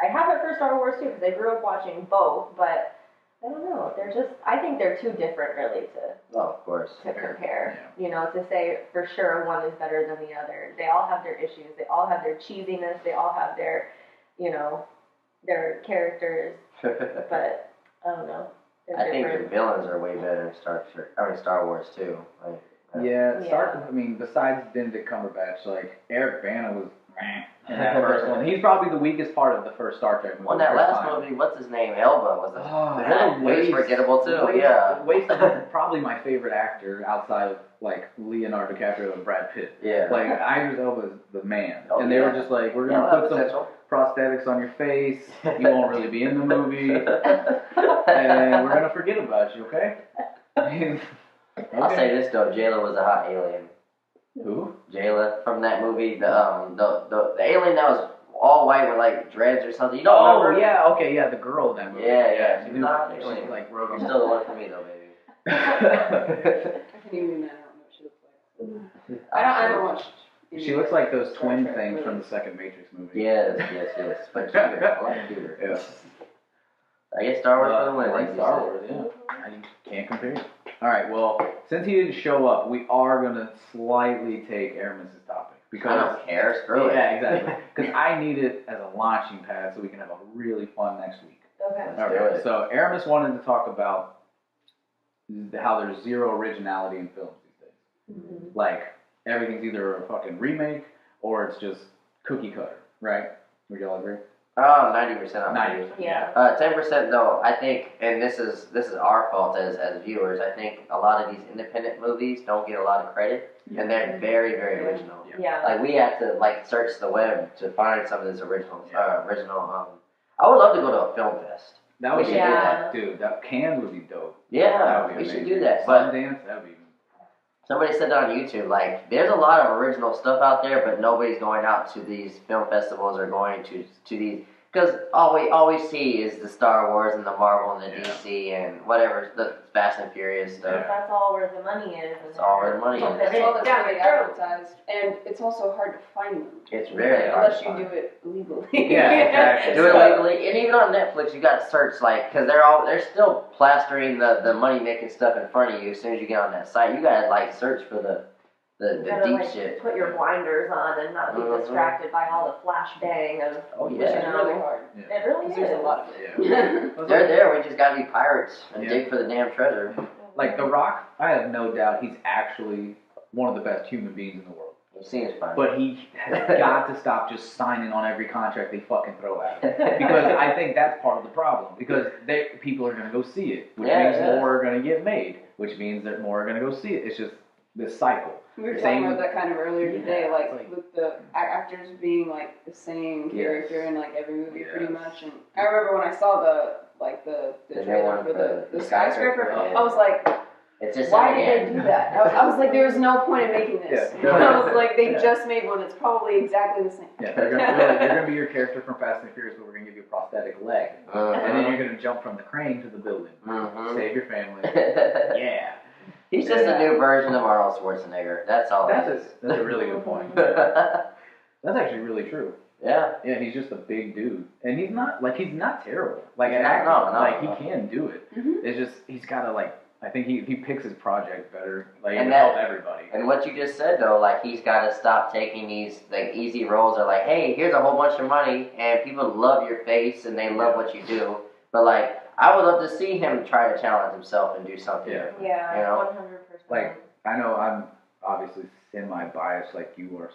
I have it for Star Wars too because I grew up watching both, but. I don't know. I think they're too different, really, to compare. Yeah. You know, to say for sure one is better than the other. They all have their issues. They all have their cheesiness. They all have their, their characters. But I don't know. I think the villains are way better in Star Wars too. Besides Benedict Cumberbatch, like Eric Bana was in that first one. He's probably the weakest part of the first Star Trek movie. Well, that last movie, what's his name? Elba was was forgettable too. Waste probably my favorite actor outside of like Leonardo DiCaprio and Brad Pitt. Yeah. Like Idris Elba is the man, and they were just like, we're gonna put some prosthetics on your face. You won't really be in the movie, and we're gonna forget about you. Okay. I'll say this though, Jayla was a hot alien. Who? Jayla from that movie, the alien that was all white with like dreads or something. You don't remember? Oh yeah, okay, yeah, the girl in that movie. Yeah. She's not an alien. Like You're still the one for me though, baby. I can't even imagine what she looks like. I don't watch. She looks like those twin things from the second Matrix movie. Yes. But cuter. I like cuter. Yeah. I guess Star Wars for the win. Like Star Wars, yeah. I can't compare it. All right, well, since he didn't show up, we are going to slightly take Aramis's topic. Because I don't care. Screw it. Yeah, exactly. Because I need it as a launching pad so we can have a really fun next week. Okay. All right, so Aramis wanted to talk about how there's zero originality in films these days. Mm-hmm. Like everything's either a fucking remake or it's just cookie cutter, right? Would y'all agree? 90% on 90%. Yeah. 10% though, I think, and this is our fault as viewers. I think a lot of these independent movies don't get a lot of credit, and they're very, very original. Yeah. Like we have to search the web to find some of this original. I would love to go to a film fest. That would be Yeah. dude. That Cannes would be dope. Yeah, That would be we should amazing. do that. But Sundance, that would be. somebody said that on YouTube. Like, there's a lot of original stuff out there, but nobody's going out to these film festivals or going to these. Because all we see is the Star Wars and the Marvel and the DC and whatever, the Fast and Furious stuff. That's all where the money is. That's all where the money is. That's all that's really advertised, and it's also hard to find them. It's very hard unless to you find. do it legally. Yeah, exactly. Do it legally, and even on Netflix, you got to search because they're still plastering the money making stuff in front of you. As soon as you get on that site, you got to search for the deep shit. Put your blinders on and not be distracted by all the flash bang of. Oh Which yeah, is really hard. It really is. There's a lot of it. Yeah. they're there. We just got to be pirates and dig for the damn treasure. Like The Rock, I have no doubt he's actually one of the best human beings in the world. It seems fun. But he has got to stop just signing on every contract they fucking throw at him. Because I think that's part of the problem. Because people are going to go see it, which means more are going to get made, which means that more are going to go see it. It's just this cycle. We were talking about that kind of earlier today, with the actors being the same character in every movie pretty much. And I remember when I saw the trailer for the skyscraper, I was like, it's just why did they do that? I was like, there was no point in making this. Yeah. I was like, they just made one that's probably exactly the same. Yeah, they're going to be your character from Fast and Furious, but we're going to give you a prosthetic leg. And then you're going to jump from the crane to the building. Save your family. Yeah. He's just a new version of Arnold Schwarzenegger. That's all. That's a really good point. That's actually really true. Yeah. Yeah, he's just a big dude, and he's not terrible. He can do it. It's just he's got to I think he picks his project better. And help everybody. And what you just said though, he's got to stop taking these easy roles. Or hey, here's a whole bunch of money, and people love your face and they love what you do. But I would love to see him try to challenge himself and do something. Yeah, you know? 100%. I know I'm obviously semi-biased like you are.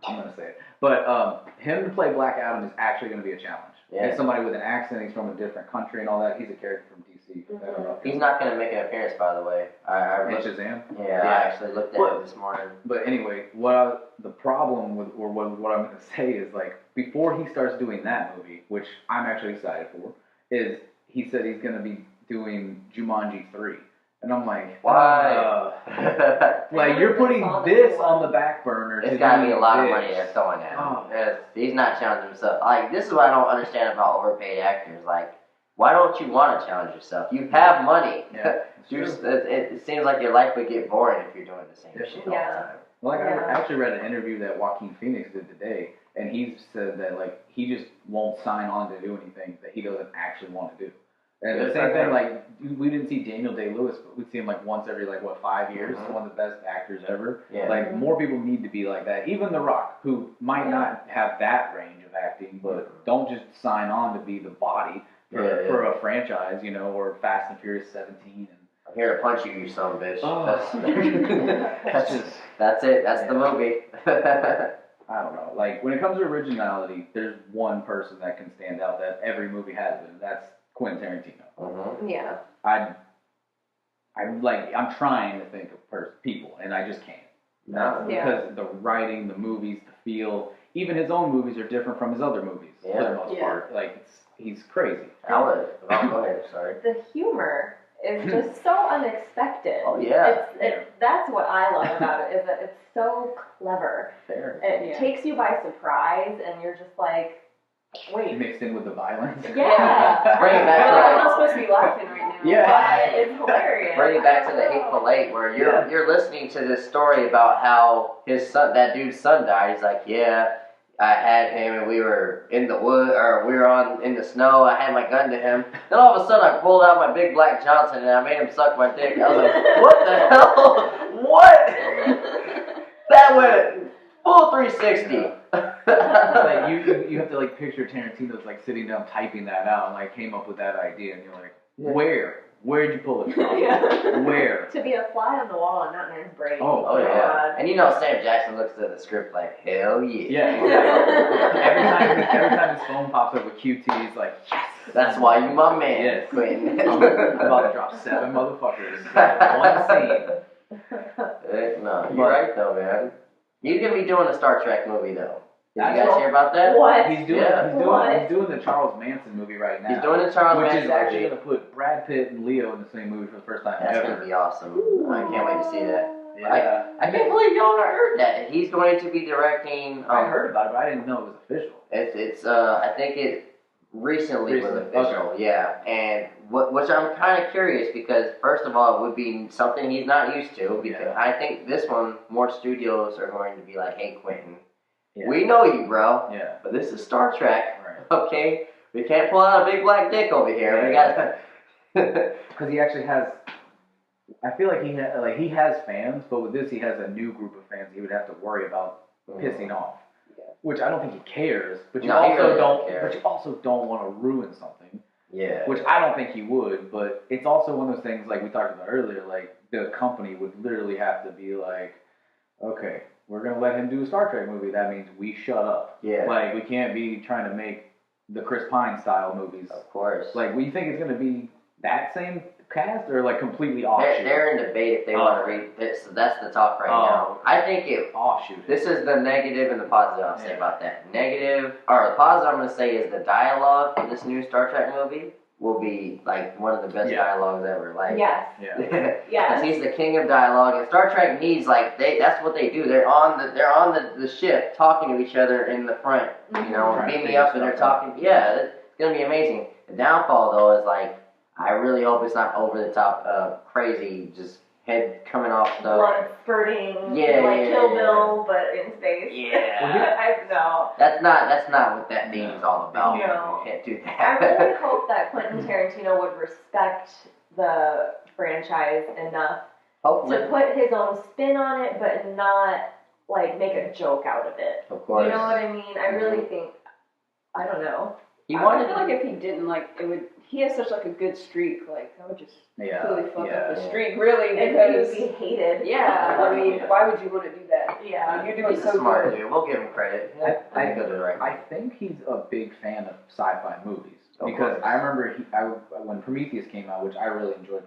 I'm going to say it. But him to play Black Adam is actually going to be a challenge. Yeah. He's somebody with an accent, he's from a different country and all that. He's a character from DC. I don't know. He's not going to make an appearance, by the way. I In Shazam? Yeah, I actually looked at it this morning. But anyway, the problem with, or what I'm going to say is, before he starts doing that movie, which I'm actually excited for, is he said he's going to be doing Jumanji 3. And I'm like, why? You're putting this on the back burner. It's got to be a lot of money they're throwing at him. He's not challenging himself. This is what I don't understand about overpaid actors. Why don't you want to challenge yourself? You have money. Yeah, it seems like your life would get boring if you're doing the same shit all the time. Well, I actually read an interview that Joaquin Phoenix did today, and he said that he just won't sign on to do anything that he doesn't actually want to do. And the same thing, we didn't see Daniel Day-Lewis, but we'd see him once every 5 years. One of the best actors ever. Yeah. More people need to be like that. Even The Rock, who might not have that range of acting, but don't just sign on to be the body for a franchise, or Fast and Furious 17. I'm here to punch you, you son of a bitch. Oh. That's it. That's the movie. I don't know. When it comes to originality, there's one person that can stand out that every movie has been. That's Quentin Tarantino. Yeah. I'm trying to think of people, and I just can't. No. Because the writing, the movies, the feel, even his own movies are different from his other movies for the most part. He's crazy. Go ahead. Sorry. The humor is just so unexpected. Oh yeah. That's what I love about it, is that it's so clever. Fair. It takes you by surprise, and you're just like, wait. Mixed in with the violence. Yeah. Bring it back to I'm not supposed to be laughing right now. Yeah. It's hilarious. Bring it back to the Hateful Eight, where you're listening to this story about how that dude's son died. He's like, yeah, I had him, and we were in the wood, or we were in the snow. I had my gun to him. Then all of a sudden, I pulled out my big black Johnson, and I made him suck my dick. I was like, what the hell? What? That went full 360. You have to picture Tarantino's sitting down typing that out and came up with that idea, and you're like, where? Where'd you pull it from? Yeah. Where? To be a fly on the wall and not Nerd's brain. Oh yeah. And you know Sam Jackson looks at the script like, hell yeah. Yeah. every time his phone pops up with QT, he's like, yes. That's why you my man, Yes. Quentin. I'm about to drop 7 motherfuckers in one scene. No, you're right though, man. He's gonna be doing a Star Trek movie though. Did you guys hear about that? What? He's doing the Charles Manson movie right now. He's doing the Charles which Manson is actually movie. going to put Brad Pitt and Leo in the same movie for the first time That's ever. gonna be awesome. I can't wait to see that. Yeah. I can't believe y'all heard that. He's going to be directing. I heard about it, but I didn't know it was official. It's I think it recently was official. Okay. Yeah, and which I'm kind of curious because first of all, it would be something he's not used to because I think this one more studios are going to be like, hey Quentin. Yeah. We know you, bro. Yeah. But this is Star Trek. Right. Okay? We can't pull out a big black dick over here. We gotta. Because he actually has. I feel like he has fans, but with this he has a new group of fans he would have to worry about pissing off. Yeah. Which I don't think he cares, but you also don't want to ruin something. Yeah. Which I don't think he would, but it's also one of those things like we talked about earlier. Like the company would literally have to be like, okay. We're going to let him do a Star Trek movie. That means we shut up. Yeah. Like, we can't be trying to make the Chris Pine style movies. Of course. Like, we think it's going to be that same cast or, like, completely offshoot? They're in debate if they want to read this. So that's the talk right now. I think it... Offshoot. This is the negative and the positive I'll say about that. Negative... Or the positive I'm going to say is the dialogue in this new Star Trek movie will be, like, one of the best dialogues ever. Like, yes. Yeah. Yes. Because he's the king of dialogue, and Star Trek needs, like, that's what they do. They're on the ship talking to each other in the front, you know, beam me up, and they're talking. Yeah, it's going to be amazing. The downfall, though, is, like, I really hope it's not over the top, crazy, just head coming off the... Blood spurting, Kill Bill, but in space. Yeah. No. That's not what that theme is all about. No. You can't do that. I really hope that Quentin Tarantino would respect the franchise enough to put his own spin on it, but not, like, make a joke out of it. Of course. You know what I mean? I really think, I don't know. I feel like if he didn't, like, it would... He has such, like, a good streak, like, that would just completely fuck up the streak, really, because... he would be hated. Yeah, I mean, why would you want to do that? Yeah. You're doing He's so smart, good. dude. We'll give him credit. I think he's a big fan of sci-fi movies. Because I remember when Prometheus came out, which I really enjoyed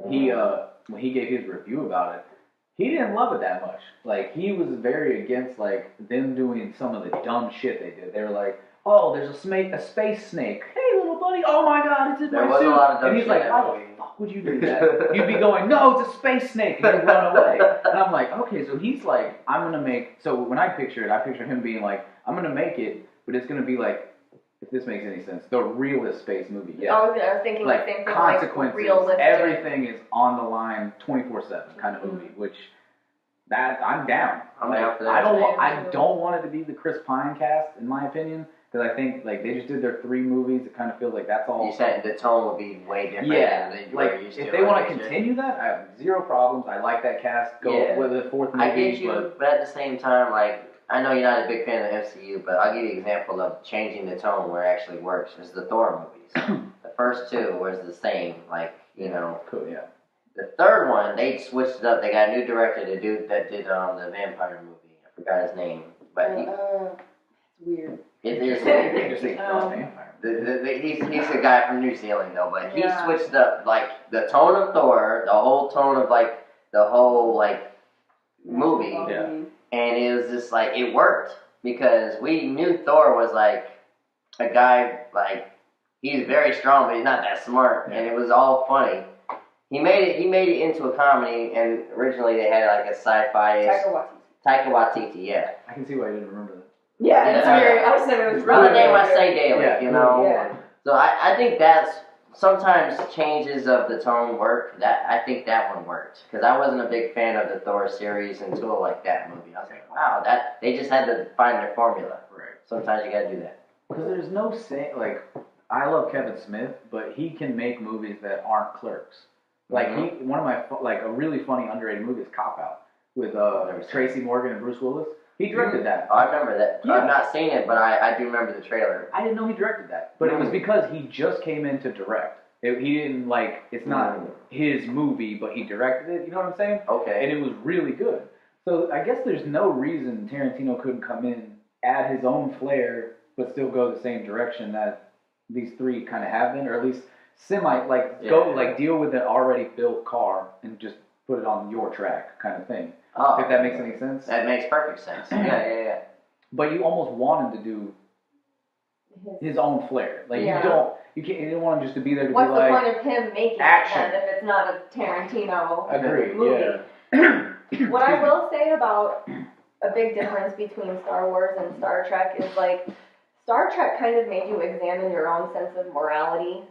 Prometheus, when he gave his review about it, he didn't love it that much. Like, he was very against, like, them doing some of the dumb shit they did. They were like, oh, there's a space snake. Hey, little buddy. Oh, my God, it's in my suit. And he's like, why the fuck would you do that? You'd be going, no, it's a space snake. And he'd run away. And I'm like, okay, so he's like, I'm going to make... So when I picture him being like, I'm going to make it, but it's going to be like, if this makes any sense, the realest space movie yet. I was thinking like, the same thing. Consequences, like realistic. Everything is on the line 24/7 kind of movie, which... That I'm down. I'm down for that. I don't want it to be the Chris Pine cast, in my opinion, because I think like they just did their 3 movies. It kind of feels like that's all. You said the tone will be way different. Yeah, than like if they want to continue that, I have 0 problems. I like that cast. Go with the 4th movie. I get you, but at the same time, like I know you're not a big fan of the MCU, but I'll give you an example of changing the tone where it actually works. Is the Thor movies. The first 2 was the same, like you know. Cool. Yeah. The 3rd one, they switched it up. They got a new director to do that did the vampire movie. I forgot his name, but it's weird. It is. Vampire. He's a guy from New Zealand though, but he switched up like the tone of Thor, the whole tone of like the whole like movie, and it was just like it worked because we knew Thor was like a guy like he's very strong, but he's not that smart, and it was all funny. He made it into a comedy, and originally they had like a sci-fi. Taika Waititi, yeah. I can see why you didn't remember that. Yeah, it's weird. I was saying it was really name I say daily, you know. Yeah. So I think that's sometimes changes of the tone work. I think that one worked because I wasn't a big fan of the Thor series until like that movie. I was like, wow, that they just had to find their formula. Right. Sometimes you got to do that. Because there's no say like I love Kevin Smith, but he can make movies that aren't Clerks. Like one of my like a really funny underrated movie is Cop Out with Tracy Morgan and Bruce Willis. He directed that. Oh, I remember that. Yeah. I've not seen it, but I do remember the trailer. I didn't know he directed that, but it was because he just came in to direct. He didn't like. It's not his movie, but he directed it. You know what I'm saying? Okay. And it was really good. So I guess there's no reason Tarantino couldn't come in, add his own flair, but still go the same direction that these three kind of have been, or at least deal with an already built car and just put it on your track kind of thing. Oh, if that makes any sense. That makes perfect sense. Yeah. But you almost want him to do his own flair. Like you don't want him just to be there to What's be like. What's the point of him making action. it then if it's not a Tarantino Agreed, movie? Yeah. What I will say about a big difference between Star Wars and Star Trek is like Star Trek kind of made you examine your own sense of morality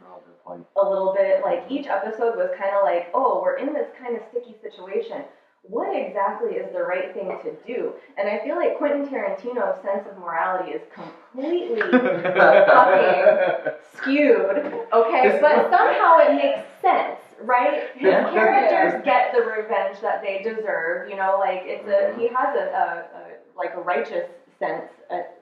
a little bit. Like each episode was kind of like, oh, we're in this kind of sticky situation. What exactly is the right thing to do? And I feel like Quentin Tarantino's sense of morality is completely fucking skewed, okay? But somehow it makes sense, right? His characters get the revenge that they deserve, you know, like he has a righteous sense,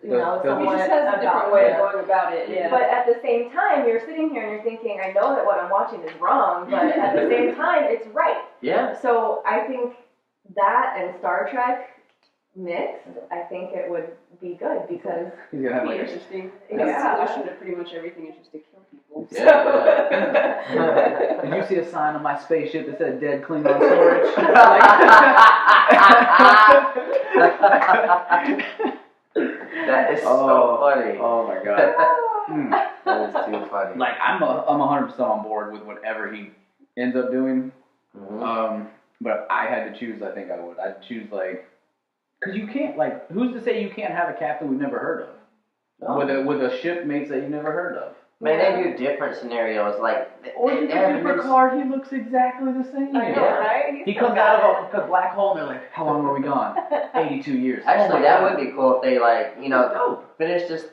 he just has a different way of going about it, yeah. But at the same time, you're sitting here and you're thinking, I know that what I'm watching is wrong, but at the same time, it's right. Yeah. So I think that and Star Trek mixed, I think it would be good because He's gonna have it'd be like interesting. Yeah. The solution to pretty much everything is just to kill people. Yeah. Did you see a sign on my spaceship that said "Dead Klingon Storage"? That is so funny. Oh my god. That is too funny. Like I'm 100% on board with whatever he ends up doing. Mm-hmm. But if I had to choose, I think I would. I'd choose because you can't who's to say you can't have a captain we've never heard of? Oh. With a shipmates that you never heard of. Man, they do different scenarios. Like, Or you can do Picard, he looks exactly the same. I know, right? He comes out of a black hole and they're like, how long were we gone? 82 years. Actually, that would be cool if they finish this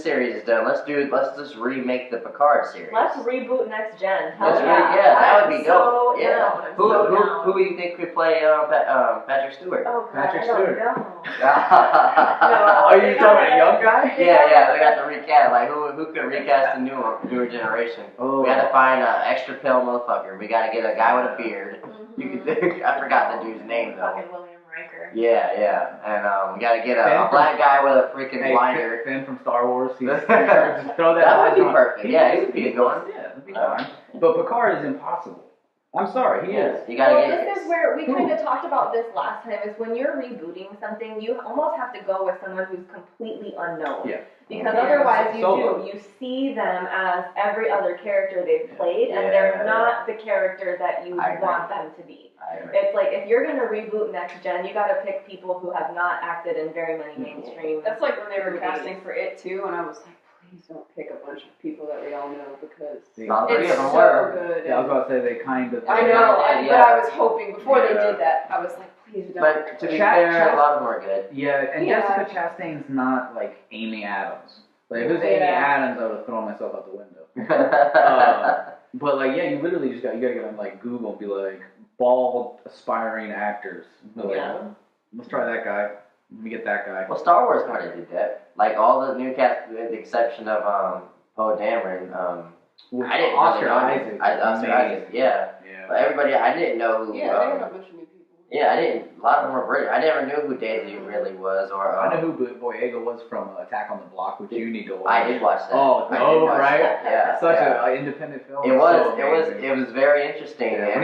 series is done. Let's just remake the Picard series. Let's reboot Next Gen. Hell that would be dope. So yeah. down. Who do you think could play Patrick Stewart? Oh, God, Patrick I don't Stewart. know. Are you talking about a young guy? Yeah, they got to recast. Like, who could recast the newer generation? Oh. We got to find an extra pale motherfucker. We got to get a guy with a beard. Mm-hmm. You could I forgot the dude's name though. Fucking William Riker. Yeah, and we got to get a black guy with a freaking blinder. Finn from Star Wars. Just That throw that. would be perfect. Yeah, he would be a good one. Yeah, that'd be fine. But Picard is impossible. I'm sorry, he is. You gotta This is where we kind of talked about this last time, is when you're rebooting something, you almost have to go with someone who's completely unknown. Yeah. Because otherwise Solo. you see them as every other character they've played, and they're not the character that you want them to be. It's like, if you're going to reboot Next Gen, you got to pick people who have not acted in very many mainstream. That's like when they were casting for It too, and I was like, please don't pick a bunch of people that we all know because it's so good. Yeah, I was about to say they kind of. I know, but I was hoping before they did that, I was like, please don't. But to be fair, a lot of them are good. Yeah, and Jessica Chastain's not like Amy Adams. Like if it was Amy Adams, I would have thrown myself out the window. But like, yeah, you literally you gotta get on like Google and be like bald aspiring actors. Like, let's try that guy. Let me get that guy. Well, Star Wars kind of did that. Like all the new cast, with the exception of Poe Dameron. I didn't Oscar really know Isaac. Isaac. Yeah. But everybody, I didn't know who. Yeah, they got a bunch of new people. Yeah, I didn't. A lot of them were British. I never knew who Daisy really was, or I know who Boyega was from Attack on the Block, which you need to watch. I did watch that. Oh, no, right? That. Yeah, such an independent film. It was very interesting. Yeah, and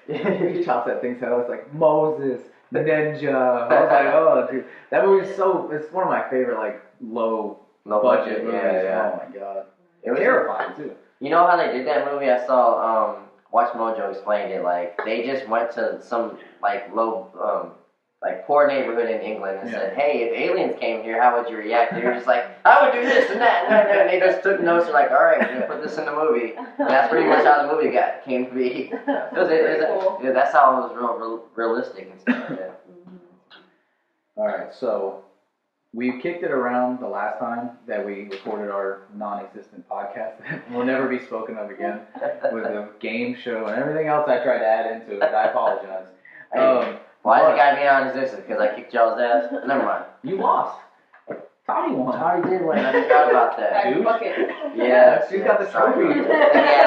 when he chops that thing's head, I was like Moses, Ninja. I was like, oh, dude, that movie's it's one of my favorite like low budget movies. Yeah. Oh my god, it was terrifying too. You know how they did that movie? I saw Watch Mojo explained it. Like they just went to some like low, like poor neighborhood in England and said, "Hey, if aliens came here, how would you react?" They were just like, "I would do this and that and that." And they just took notes. They're like, "All right, we're gonna put this in the movie." And that's pretty much how the movie came to be. That's how it was realistic and stuff. Yeah. All right, so we kicked it around the last time that we recorded our non-existent podcast that will never be spoken of again with the game show and everything else I tried to add into it. I apologize. Why is it gotta be non-existent? Because I kicked y'all's ass? Never mind. You lost. Toddy won. Toddy did win. I forgot about that. Back Dude. bucket. Yeah, She's got the trophy.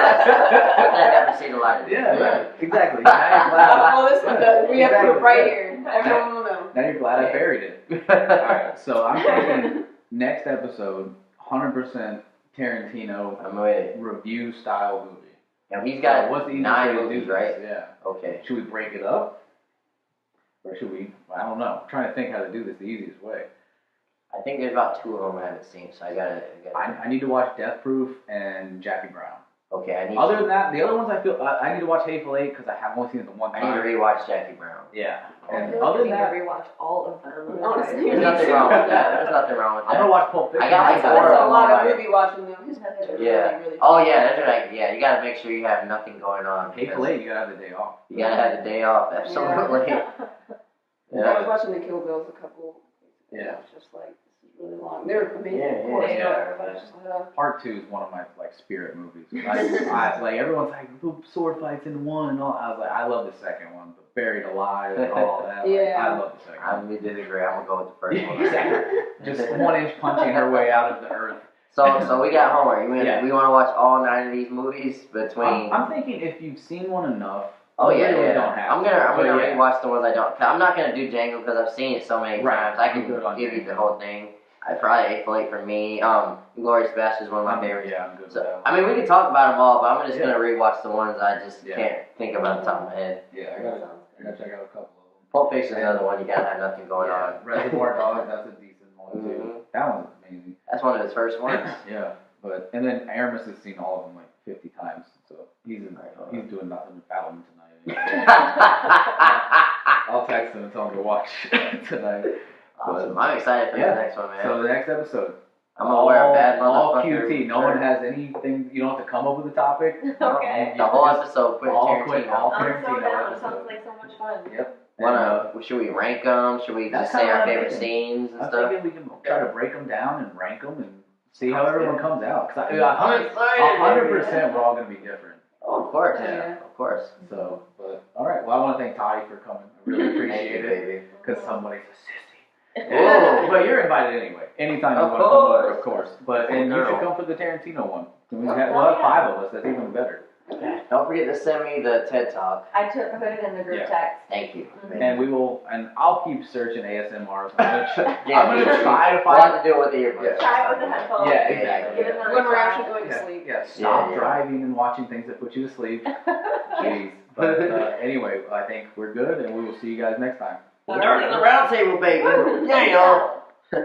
I've never seen a light. Yeah, right. Exactly. Now you're glad. Well, this one does. We have Exactly. proof right here. Everyone will know. Now you're glad I buried it. Alright, so I'm thinking next episode, 100% Tarantino I'm with it. review style movie. And he's got what's the easiest 9 way to do movies, this? right? Yeah. Okay. Should we break it up? Or should we? I don't know. I'm trying to think how to do this the easiest way. I think there's about 2 of them I haven't seen, so I gotta. I need to watch Death Proof and Jackie Brown. Okay, I need. Other than that, the other ones I feel I need to watch Hateful Eight because I have only seen it the one I time. need to rewatch Jackie Brown. Yeah. I And feel like other I than need that, to rewatch all of them. Honestly. There's nothing wrong with that. There's nothing wrong with I'm gonna that. watch Pulp Fiction. I got like That's 4 of a them. lot on of my- movie watching though. His movies are Yeah. really, really Oh yeah, that's right. Yeah, you gotta make sure you have nothing going on. Hateful Eight, you gotta have the day off. You gotta have the day off. Absolutely. I Yeah. was watching the Kill Bills a couple. Yeah. It was just like this is really long. They're amazing, Yeah, of course, yeah. but it's just Part 2 is one of my like spirit movies. I like everyone's like sword fights in one and all. I was like, I love the second one, but Buried Alive and all that. Like, Yeah. I love the second one. We did agree. I'm gonna go with the first one. Exactly. Just 1 inch punching her way out of the earth. So we got homework. Yeah. We want to watch all 9 of these movies between. I'm thinking if you've seen one enough. Oh you yeah, really yeah. Don't have I'm to, gonna but yeah. rewatch the ones I don't. I'm not gonna do Django because I've seen it so many Right. times. I can I'm good on give you Django. the whole thing. I probably Hateful Eight for me. Glorious Bastards is one of my favorites. Yeah, I'm good with So, that one. I mean, we can talk about them all, but I'm just Yeah. gonna rewatch the ones I just Yeah. can't think of off the top of my head. Yeah, I gotta check out a couple of them. Pulp Fiction is another one. You gotta have nothing going on. Reservoir Dogs, that's a decent one too. Mhm. That one's amazing. That's one of his first ones. Yeah, but and then Aramis has seen all of them like 50 times, so he's doing nothing about them tonight. I'll text him and tell him to watch tonight. Awesome. I'm excited for the next one, man. So the next episode, I'm gonna wear a bad all motherfucker. QT. No one has anything. You don't have to come up with a topic. Okay. The whole episode, quit All quit. Tarantino. All I'm so Tarantino down. episode. Sounds like so much fun. Yep. And, Should we rank them? Should we That's just say kinda our what I'm favorite thinking. scenes and I'm stuff? thinking we can try to break them down and rank them and see how Sounds everyone good. comes out. Cause I'm excited. 100% we're all gonna be different. Oh, of course. Yeah. Of course. So, but all right. Well, I want to thank Toddy for coming. I really Thank appreciate you, it. baby. Because somebody's a sissy. Whoa. But you're invited anyway. Anytime you Of want to come over, course. of course. But and you Girl. should come for the Tarantino one. We'll have 5 of us. That's even better. Don't forget to send me the TED Talk. I put it in the group Yeah. text. Thank you. And we will. And I'll keep searching ASMRs. I'm gonna Yeah. try to We'll find. have to do it with the earbuds. Yeah. Try it with the headphones. Yeah, exactly. Give it another when we're try. actually going to sleep. Yeah. Stop Yeah. driving and watching things that put you to sleep. Jeez. But anyway, I think we're good, and we will see you guys next time. Nerd in the round table, baby. Yeah, y'all.